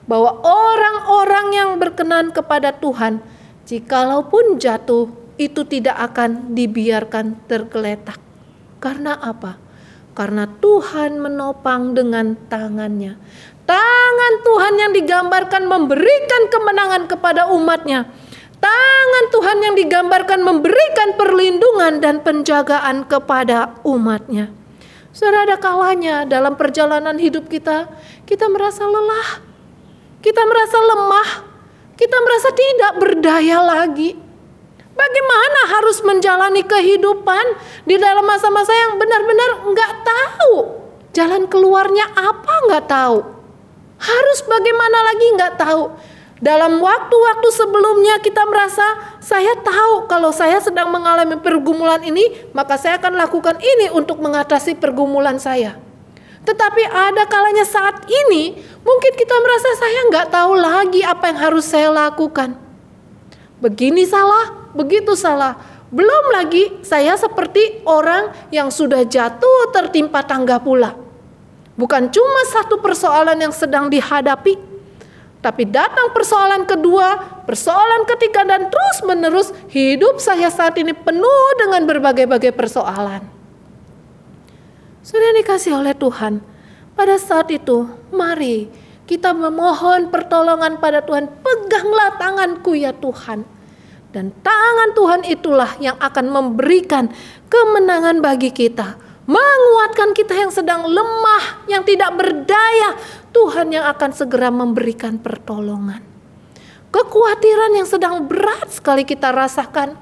bahwa orang-orang yang berkenan kepada Tuhan, jikalaupun jatuh, itu tidak akan dibiarkan tergeletak. Karena apa? Karena Tuhan menopang dengan tangannya. Tangan Tuhan yang digambarkan memberikan kemenangan kepada umatnya. Tangan Tuhan yang digambarkan memberikan perlindungan dan penjagaan kepada umatnya. Saudara, ada kalanya dalam perjalanan hidup kita merasa lelah, kita merasa lemah, kita merasa tidak berdaya lagi. Bagaimana harus menjalani kehidupan di dalam masa-masa yang benar-benar enggak tahu jalan keluarnya apa, enggak tahu. Harus bagaimana lagi enggak tahu. Dalam waktu-waktu sebelumnya kita merasa saya tahu kalau saya sedang mengalami pergumulan ini, maka saya akan lakukan ini untuk mengatasi pergumulan saya. Tetapi ada kalanya saat ini mungkin kita merasa saya nggak tahu lagi apa yang harus saya lakukan. Begini salah, begitu salah. Belum lagi saya seperti orang yang sudah jatuh tertimpa tangga pula. Bukan cuma satu persoalan yang sedang dihadapi, tapi datang persoalan kedua, persoalan ketiga, dan terus menerus hidup saya saat ini penuh dengan berbagai-bagai persoalan. Sudah dikasih oleh Tuhan, pada saat itu mari kita memohon pertolongan pada Tuhan. Peganglah tanganku ya Tuhan. Dan tangan Tuhan itulah yang akan memberikan kemenangan bagi kita. Menguatkan kita yang sedang lemah, yang tidak berdaya. Tuhan yang akan segera memberikan pertolongan. Kekhawatiran yang sedang berat sekali kita rasakan,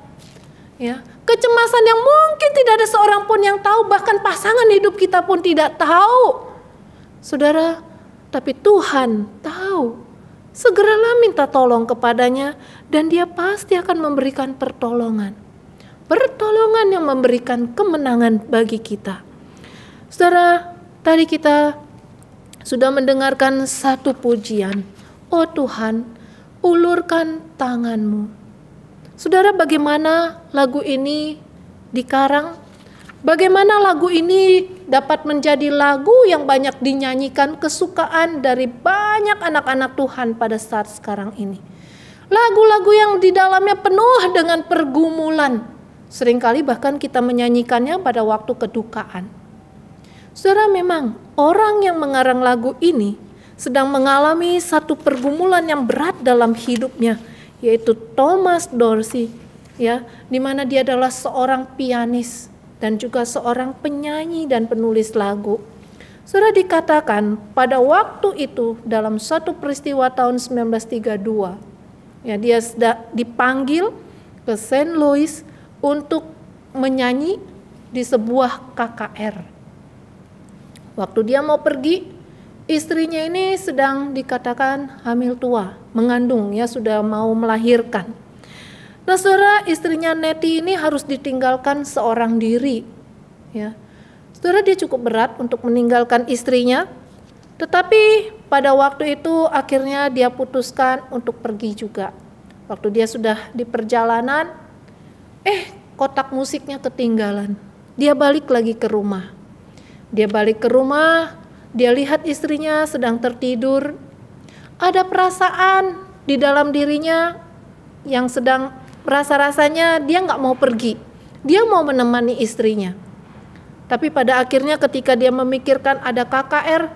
ya, kecemasan yang mungkin tidak ada seorang pun yang tahu, bahkan pasangan hidup kita pun tidak tahu. Saudara, tapi Tuhan tahu. Segeralah minta tolong kepadanya dan Dia pasti akan memberikan pertolongan. Pertolongan yang memberikan kemenangan bagi kita. Saudara, tadi kita sudah mendengarkan satu pujian. Oh Tuhan, ulurkan tangan-Mu. Saudara, bagaimana lagu ini dikarang? Bagaimana lagu ini dapat menjadi lagu yang banyak dinyanyikan, kesukaan dari banyak anak-anak Tuhan pada saat sekarang ini. Lagu-lagu yang di dalamnya penuh dengan pergumulan, Seringkali bahkan kita menyanyikannya pada waktu kedukaan. Saudara, memang orang yang mengarang lagu ini sedang mengalami satu pergumulan yang berat dalam hidupnya, yaitu Thomas Dorsey, ya, di mana dia adalah seorang pianis dan juga seorang penyanyi dan penulis lagu. Saudara, dikatakan pada waktu itu dalam suatu peristiwa tahun 1932, ya, dia dipanggil ke St. Louis untuk menyanyi di sebuah KKR. Waktu dia mau pergi, istrinya ini sedang dikatakan hamil tua, mengandung, ya, sudah mau melahirkan. Nah, saudara, istrinya Nettie ini harus ditinggalkan seorang diri, ya. Saudara, dia cukup berat untuk meninggalkan istrinya, tetapi pada waktu itu akhirnya dia putuskan untuk pergi juga. Waktu dia sudah di perjalanan, kotak musiknya ketinggalan. Dia balik lagi ke rumah. Dia balik ke rumah, dia lihat istrinya sedang tertidur. Ada perasaan di dalam dirinya yang sedang rasa-rasanya dia nggak mau pergi. Dia mau menemani istrinya. Tapi pada akhirnya ketika dia memikirkan ada KKR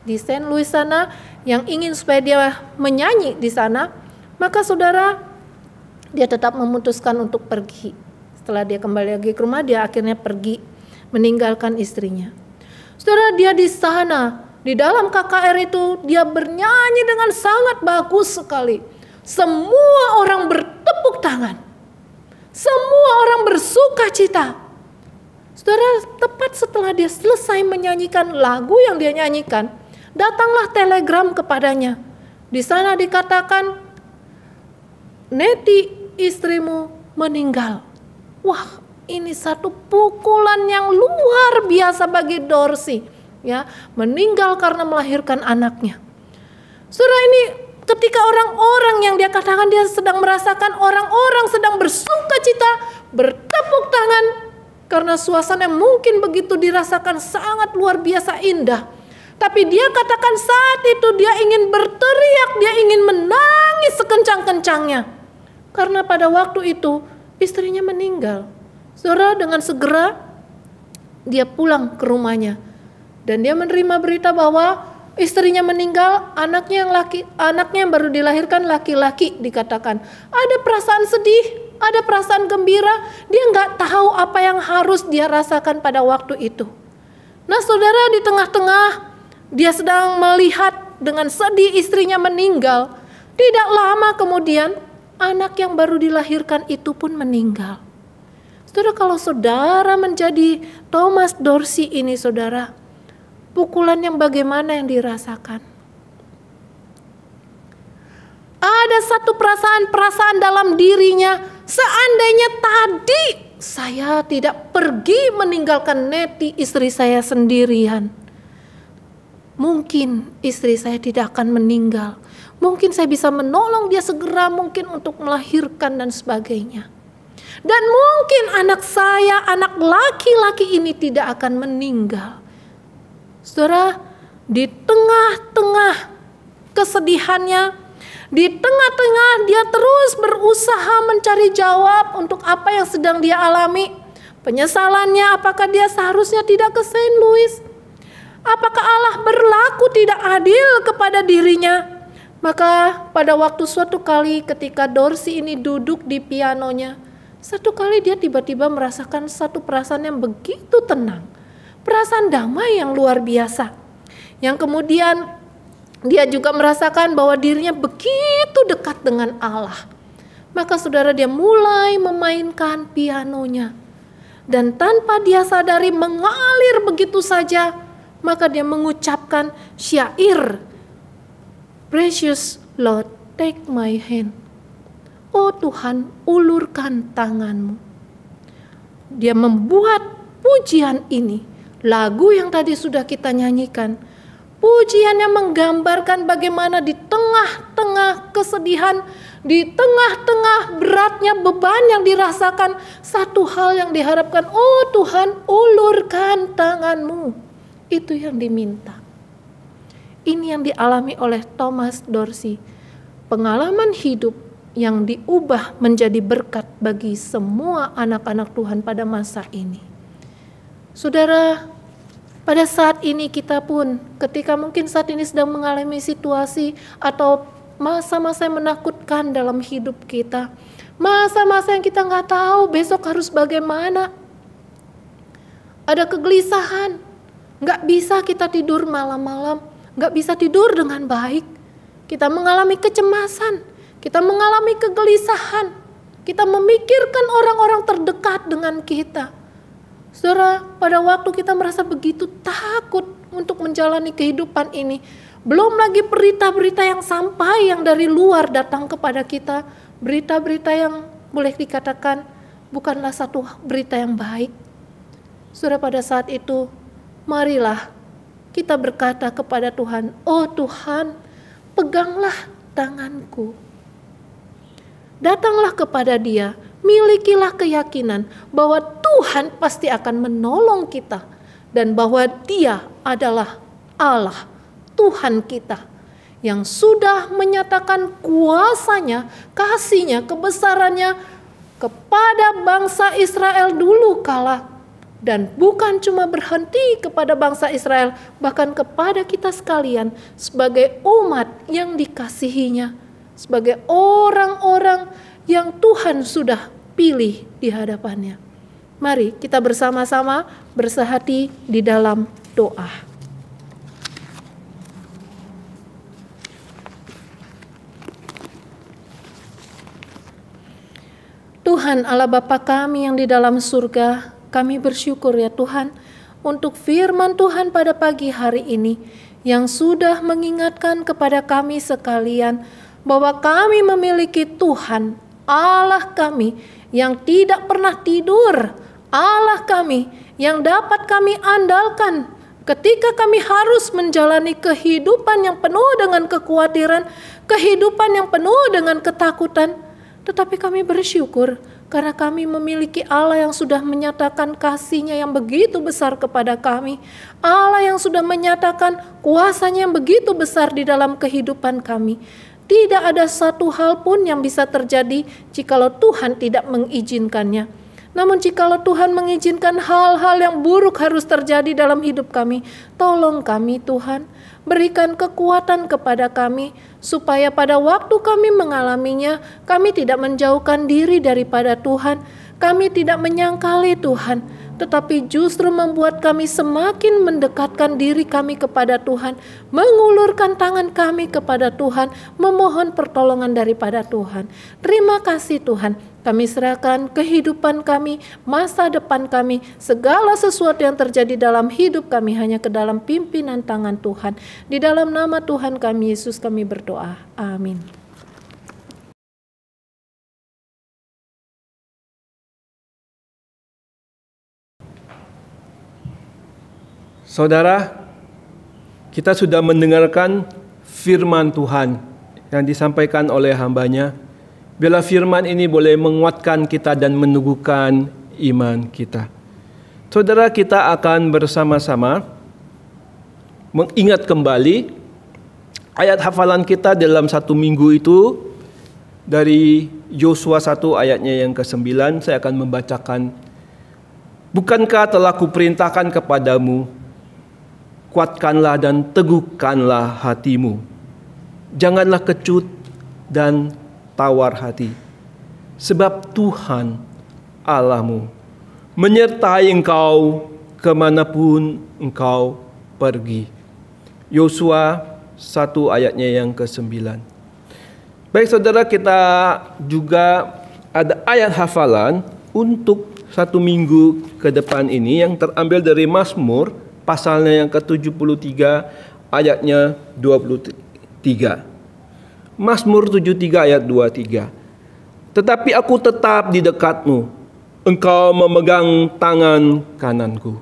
di St. Louis sana yang ingin supaya dia menyanyi di sana, maka saudara, dia tetap memutuskan untuk pergi. Setelah dia kembali lagi ke rumah, dia akhirnya pergi meninggalkan istrinya. Saudara, dia di sana, di dalam KKR itu, dia bernyanyi dengan sangat bagus sekali. Semua orang bertepuk tangan. Semua orang bersuka cita. Saudara, tepat setelah dia selesai menyanyikan lagu yang dia nyanyikan, datanglah telegram kepadanya. Di sana dikatakan, Nettie, istrimu meninggal. Wah, ini satu pukulan yang luar biasa bagi Dorsey, ya, meninggal karena melahirkan anaknya. Saudara, ini ketika orang-orang yang dia katakan dia sedang merasakan orang-orang sedang bersuka cita, bertepuk tangan karena suasana yang mungkin begitu dirasakan sangat luar biasa indah. Tapi dia katakan saat itu dia ingin berteriak, dia ingin menangis sekencang-kencangnya. Karena pada waktu itu istrinya meninggal. Saudara, dengan segera dia pulang ke rumahnya dan dia menerima berita bahwa istrinya meninggal, anaknya yang baru dilahirkan laki-laki dikatakan. Ada perasaan sedih, ada perasaan gembira, dia nggak tahu apa yang harus dia rasakan pada waktu itu. Nah, saudara, di tengah-tengah dia sedang melihat dengan sedih istrinya meninggal. Tidak lama kemudian anak yang baru dilahirkan itu pun meninggal. Saudara, kalau saudara menjadi Thomas Dorsey ini, saudara, pukulan yang bagaimana yang dirasakan? Ada satu perasaan dalam dirinya, seandainya tadi saya tidak pergi meninggalkan Nettie, istri saya sendirian, mungkin istri saya tidak akan meninggal. Mungkin saya bisa menolong dia segera mungkin untuk melahirkan dan sebagainya. Dan mungkin anak saya, anak laki-laki ini tidak akan meninggal. Saudara, di tengah-tengah kesedihannya, di tengah-tengah dia terus berusaha mencari jawab untuk apa yang sedang dia alami. Penyesalannya, apakah dia seharusnya tidak ke St. Louis? Apakah Allah berlaku tidak adil kepada dirinya? Maka pada waktu suatu kali ketika Dorsey ini duduk di pianonya, satu kali dia tiba-tiba merasakan satu perasaan yang begitu tenang. Perasaan damai yang luar biasa. Yang kemudian dia juga merasakan bahwa dirinya begitu dekat dengan Allah. Maka saudara, dia mulai memainkan pianonya. Dan tanpa dia sadari mengalir begitu saja, maka dia mengucapkan syair, Precious Lord, take my hand. Oh Tuhan, ulurkan tanganmu. Dia membuat pujian ini, lagu yang tadi sudah kita nyanyikan. Pujian yang menggambarkan bagaimana di tengah-tengah kesedihan, di tengah-tengah beratnya beban yang dirasakan, satu hal yang diharapkan, oh Tuhan, ulurkan tanganmu. Itu yang diminta. Ini yang dialami oleh Thomas Dorsey. Pengalaman hidup yang diubah menjadi berkat bagi semua anak-anak Tuhan pada masa ini. Saudara, pada saat ini kita pun ketika mungkin saat ini sedang mengalami situasi atau masa-masa yang menakutkan dalam hidup kita, masa-masa yang kita nggak tahu besok harus bagaimana, ada kegelisahan, nggak bisa kita tidur malam-malam, nggak bisa tidur dengan baik, kita mengalami kecemasan, kita mengalami kegelisahan, kita memikirkan orang-orang terdekat dengan kita. Saudara, pada waktu kita merasa begitu takut untuk menjalani kehidupan ini, belum lagi berita-berita yang sampai yang dari luar datang kepada kita, berita-berita yang boleh dikatakan bukanlah satu berita yang baik. Saudara, pada saat itu, marilah kita berkata kepada Tuhan, "Oh Tuhan, peganglah tanganku." Datanglah kepada Dia, milikilah keyakinan bahwa Tuhan pasti akan menolong kita dan bahwa Dia adalah Allah, Tuhan kita yang sudah menyatakan kuasa-Nya, kasih-Nya, kebesaran-Nya kepada bangsa Israel dulu kala, dan bukan cuma berhenti kepada bangsa Israel, bahkan kepada kita sekalian sebagai umat yang dikasihi-Nya, sebagai orang-orang yang Tuhan sudah pilih di hadapannya. Mari kita bersama-sama bersehati di dalam doa. Tuhan Allah Bapa kami yang di dalam surga, kami bersyukur ya Tuhan untuk firman Tuhan pada pagi hari ini yang sudah mengingatkan kepada kami sekalian bahwa kami memiliki Tuhan Allah kami yang tidak pernah tidur, Allah kami yang dapat kami andalkan ketika kami harus menjalani kehidupan yang penuh dengan kekhawatiran, kehidupan yang penuh dengan ketakutan. Tetapi kami bersyukur karena kami memiliki Allah yang sudah menyatakan kasih-Nya yang begitu besar kepada kami, Allah yang sudah menyatakan kuasa-Nya yang begitu besar di dalam kehidupan kami. Tidak ada satu hal pun yang bisa terjadi jikalau Tuhan tidak mengizinkannya. Namun jikalau Tuhan mengizinkan hal-hal yang buruk harus terjadi dalam hidup kami, tolong kami Tuhan, berikan kekuatan kepada kami, supaya pada waktu kami mengalaminya, kami tidak menjauhkan diri daripada Tuhan, kami tidak menyangkali Tuhan, tetapi justru membuat kami semakin mendekatkan diri kami kepada Tuhan, mengulurkan tangan kami kepada Tuhan, memohon pertolongan daripada Tuhan. Terima kasih Tuhan, kami serahkan kehidupan kami, masa depan kami, segala sesuatu yang terjadi dalam hidup kami hanya ke dalam pimpinan tangan Tuhan. Di dalam nama Tuhan kami Yesus kami berdoa. Amin. Saudara, kita sudah mendengarkan firman Tuhan yang disampaikan oleh hamba-Nya. Bila firman ini boleh menguatkan kita dan meneguhkan iman kita. Saudara, kita akan bersama-sama mengingat kembali ayat hafalan kita dalam satu minggu itu dari Yosua 1 ayatnya yang ke-9. Saya akan membacakan. Bukankah telah kuperintahkan kepadamu, kuatkanlah dan teguhkanlah hatimu. Janganlah kecut dan tawar hati. Sebab Tuhan Allahmu menyertai engkau kemanapun engkau pergi. Yosua 1 ayatnya yang ke-9. Baik saudara, kita juga ada ayat hafalan untuk satu minggu ke depan ini yang terambil dari Mazmur pasalnya yang ke-73 ayatnya 23. Mazmur 73 ayat 23. Tetapi aku tetap di dekatmu, engkau memegang tangan kananku.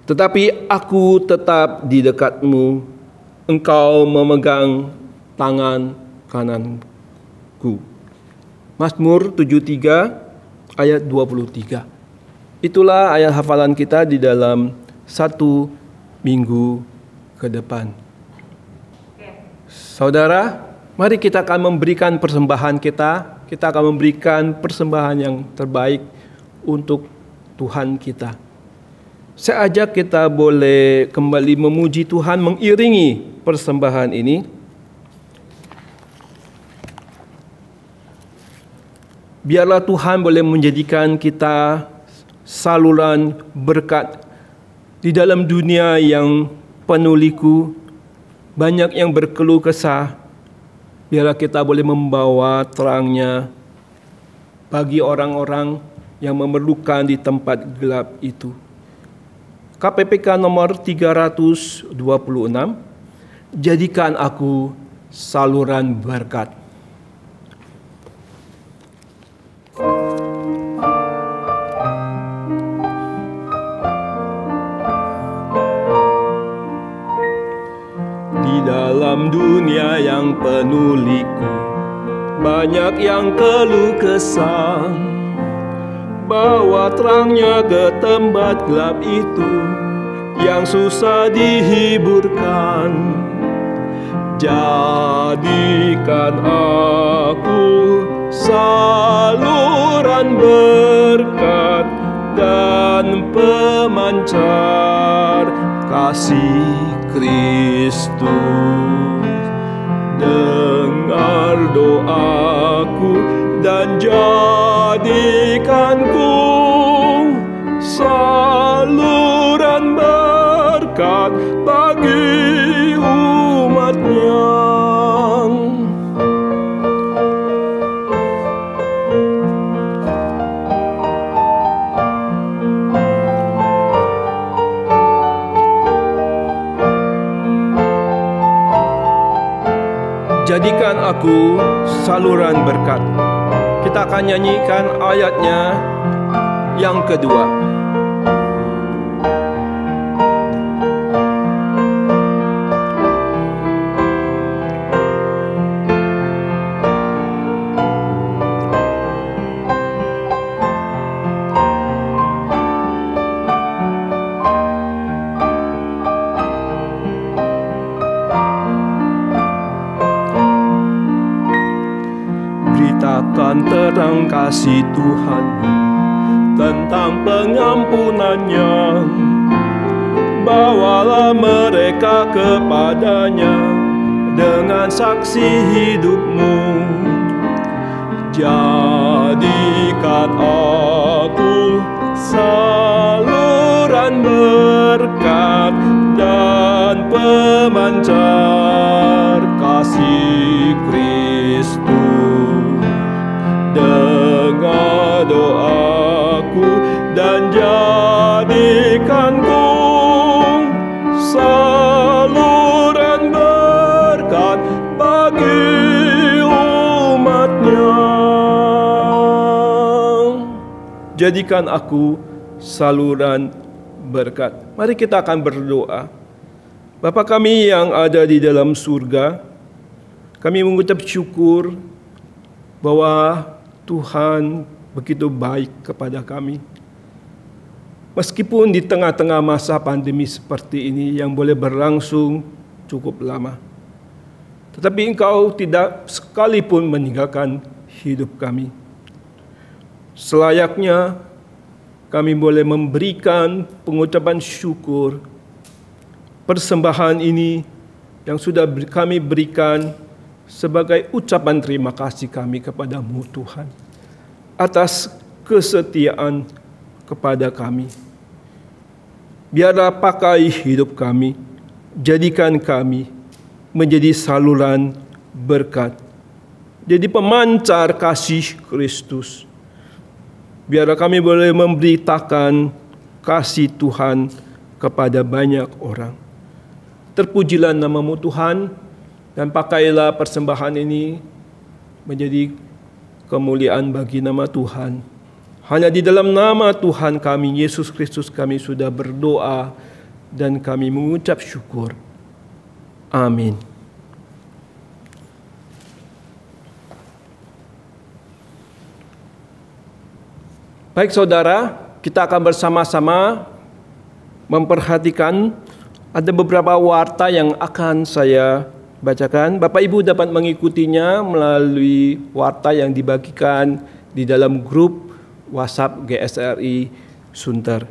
Tetapi aku tetap di dekatmu, engkau memegang tangan kananku. Mazmur 73 ayat 23. Itulah ayat hafalan kita di dalam satu minggu ke depan. Saudara, Mari kita akan memberikan persembahan kita akan memberikan persembahan yang terbaik untuk Tuhan kita. Saya ajak kita boleh kembali memuji Tuhan, mengiringi persembahan ini. Biarlah Tuhan boleh menjadikan kita saluran berkat di dalam dunia yang penuh liku, banyak yang berkeluh kesah. Biarlah kita boleh membawa terangnya bagi orang-orang yang memerlukan di tempat gelap itu. KPPK nomor 326, jadikan aku saluran berkat. Di dalam dunia yang penuh liku, banyak yang keluh kesah. Bawa terangnya ke tempat gelap itu yang susah dihiburkan. Jadikan aku saluran berkat dan pemancar kasih Kristus. Dengar doaku dan jadikanku saluran berkat bagi umat-Nya. Jadikan aku saluran berkat. Kita akan nyanyikan ayatnya yang kedua. Beritakan terang kasih Tuhan tentang pengampunannya. Bawalah mereka kepadanya dengan saksi hidupmu. Jadikan aku saluran berkat dan pemancar kasih Kristus. Dengar doaku dan jadikanku saluran berkat bagi umat-Nya. Jadikan aku saluran berkat. Mari kita akan berdoa. Bapa kami yang ada di dalam surga, kami mengucap syukur bahwa Tuhan begitu baik kepada kami. Meskipun di tengah-tengah masa pandemi seperti ini yang boleh berlangsung cukup lama, tetapi Engkau tidak sekalipun meninggalkan hidup kami. Selayaknya kami boleh memberikan pengucapan syukur. Persembahan ini yang sudah kami berikan sebagai ucapan terima kasih kami kepada-Mu Tuhan atas kesetiaan kepada kami. Biarlah pakai hidup kami, jadikan kami menjadi saluran berkat, jadi pemancar kasih Kristus. Biarlah kami boleh memberitakan kasih Tuhan kepada banyak orang. Terpujilah nama-Mu Tuhan, dan pakailah persembahan ini menjadi kemuliaan bagi nama Tuhan. Hanya di dalam nama Tuhan kami, Yesus Kristus, kami sudah berdoa dan kami mengucap syukur. Amin. Baik saudara, kita akan bersama-sama memperhatikan ada beberapa warta yang akan saya bacakan. Bapak Ibu dapat mengikutinya melalui warta yang dibagikan di dalam grup WhatsApp GSRI Sunter.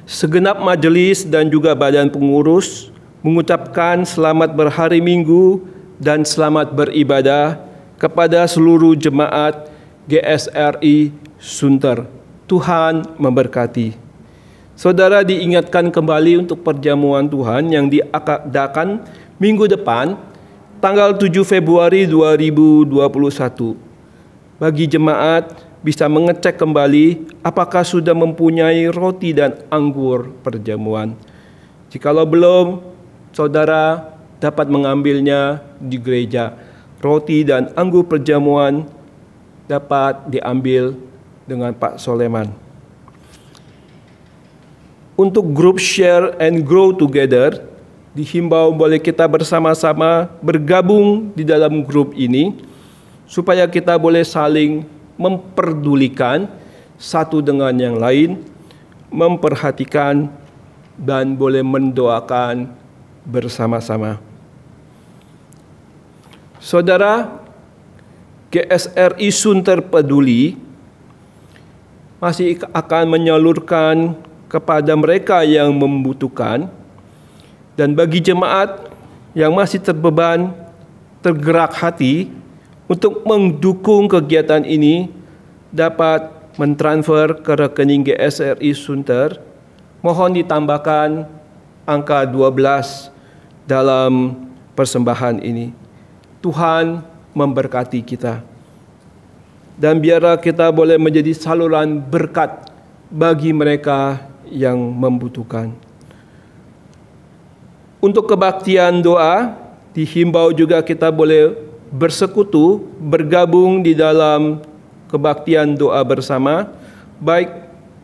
Segenap majelis dan juga badan pengurus mengucapkan selamat berhari Minggu dan selamat beribadah kepada seluruh jemaat GSRI Sunter. Tuhan memberkati. Saudara diingatkan kembali untuk perjamuan Tuhan yang diadakan minggu depan, tanggal 7 Februari 2021. Bagi jemaat bisa mengecek kembali apakah sudah mempunyai roti dan anggur perjamuan. Jikalau belum, saudara dapat mengambilnya di gereja. Roti dan anggur perjamuan dapat diambil dengan Pak Soleman. Untuk grup Share and Grow Together, dihimbau boleh kita bersama-sama bergabung di dalam grup ini, supaya kita boleh saling memperdulikan satu dengan yang lain, memperhatikan, dan boleh mendoakan bersama-sama. Saudara, GSRI Sunter Peduli masih akan menyalurkan kepada mereka yang membutuhkan, dan bagi jemaat yang masih tergerak hati untuk mendukung kegiatan ini dapat mentransfer ke rekening GSRI Sunter. Mohon ditambahkan angka 12 dalam persembahan ini. Tuhan memberkati kita. Dan biarlah kita boleh menjadi saluran berkat bagi mereka yang membutuhkan. Untuk kebaktian doa, dihimbau juga kita boleh bersekutu, bergabung di dalam kebaktian doa bersama, baik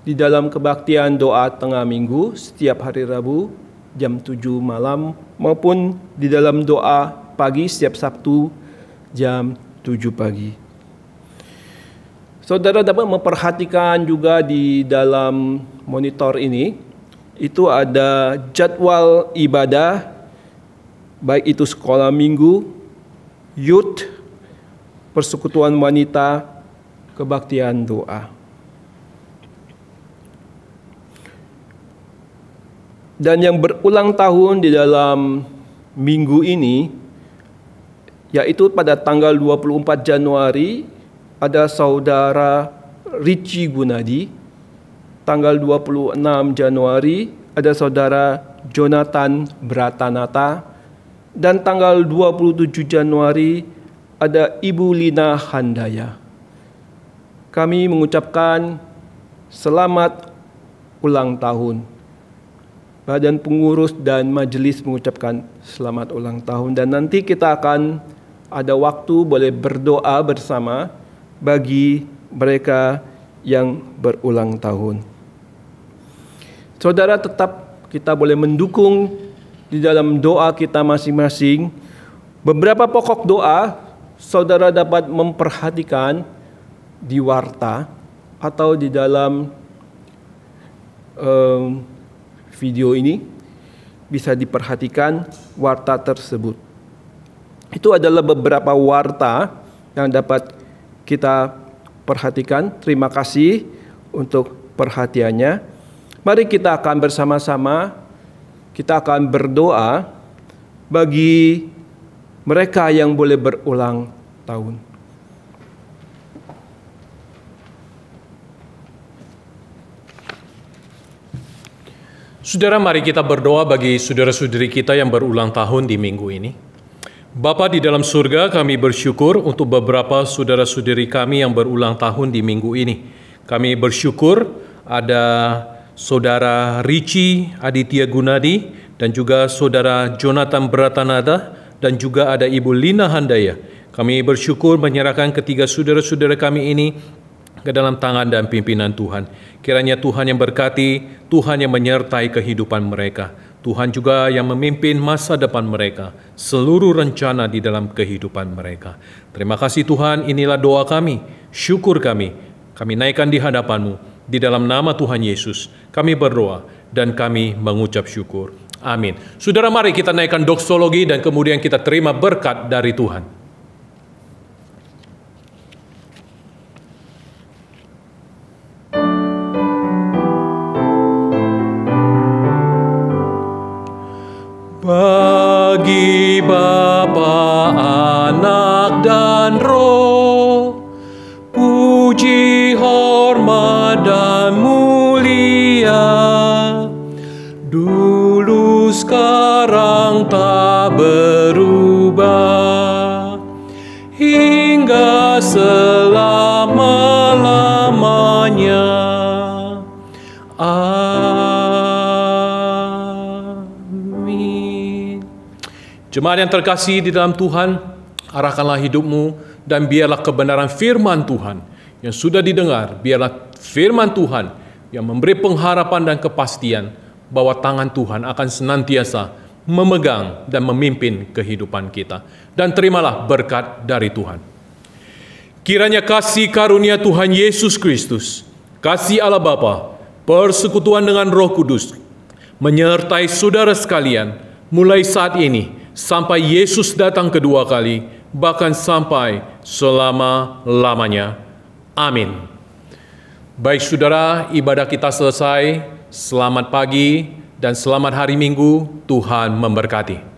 di dalam kebaktian doa tengah minggu setiap hari Rabu jam 7 malam, maupun di dalam doa pagi setiap Sabtu jam 7 pagi. Saudara dapat memperhatikan juga di dalam monitor ini, itu ada jadwal ibadah, baik itu sekolah minggu, youth, persekutuan wanita, kebaktian doa. Dan yang berulang tahun di dalam minggu ini, yaitu pada tanggal 24 Januari, ada saudara Richie Gunadi. Tanggal 26 Januari ada saudara Jonathan Bratanata. Dan tanggal 27 Januari ada Ibu Lina Handaya. Kami mengucapkan selamat ulang tahun. Badan pengurus dan majelis mengucapkan selamat ulang tahun. Dan nanti kita akan ada waktu boleh berdoa bersama bagi mereka yang berulang tahun. Saudara, tetap kita boleh mendukung di dalam doa kita masing-masing. Beberapa pokok doa saudara dapat memperhatikan di warta atau di dalam video ini, bisa diperhatikan warta tersebut. Itu adalah beberapa warta yang dapat kita perhatikan. Terima kasih untuk perhatiannya. Mari kita akan bersama-sama, kita akan berdoa bagi mereka yang boleh berulang tahun. Saudara, mari kita berdoa bagi saudara-saudari kita yang berulang tahun di minggu ini. Bapa di dalam surga, kami bersyukur untuk beberapa saudara-saudari kami yang berulang tahun di minggu ini. Kami bersyukur ada saudara Richie Aditya Gunadi dan juga saudara Jonathan Bratanada dan juga ada Ibu Lina Handaya. Kami bersyukur menyerahkan ketiga saudara-saudara kami ini ke dalam tangan dan pimpinan Tuhan. Kiranya Tuhan yang berkati, Tuhan yang menyertai kehidupan mereka. Tuhan juga yang memimpin masa depan mereka, seluruh rencana di dalam kehidupan mereka. Terima kasih Tuhan, inilah doa kami, syukur kami naikkan di hadapan-Mu. Di dalam nama Tuhan Yesus, kami berdoa dan kami mengucap syukur. Amin. Saudara, mari kita naikkan doksologi dan kemudian kita terima berkat dari Tuhan. Bagi Bapa, Anak, dan Roh, puji, hormat, dan mulia, dulu, sekarang, tak berubah, hingga selama-lamanya. Amin. Jemaat yang terkasih di dalam Tuhan, arahkanlah hidupmu dan biarlah kebenaran firman Tuhan yang sudah didengar, biarlah firman Tuhan yang memberi pengharapan dan kepastian bahwa tangan Tuhan akan senantiasa memegang dan memimpin kehidupan kita. Dan terimalah berkat dari Tuhan. Kiranya kasih karunia Tuhan Yesus Kristus, kasih Allah Bapa, persekutuan dengan Roh Kudus, menyertai saudara sekalian, mulai saat ini, sampai Yesus datang kedua kali, bahkan sampai selama-lamanya. Amin. Baik saudara, ibadah kita selesai. Selamat pagi dan selamat hari Minggu. Tuhan memberkati.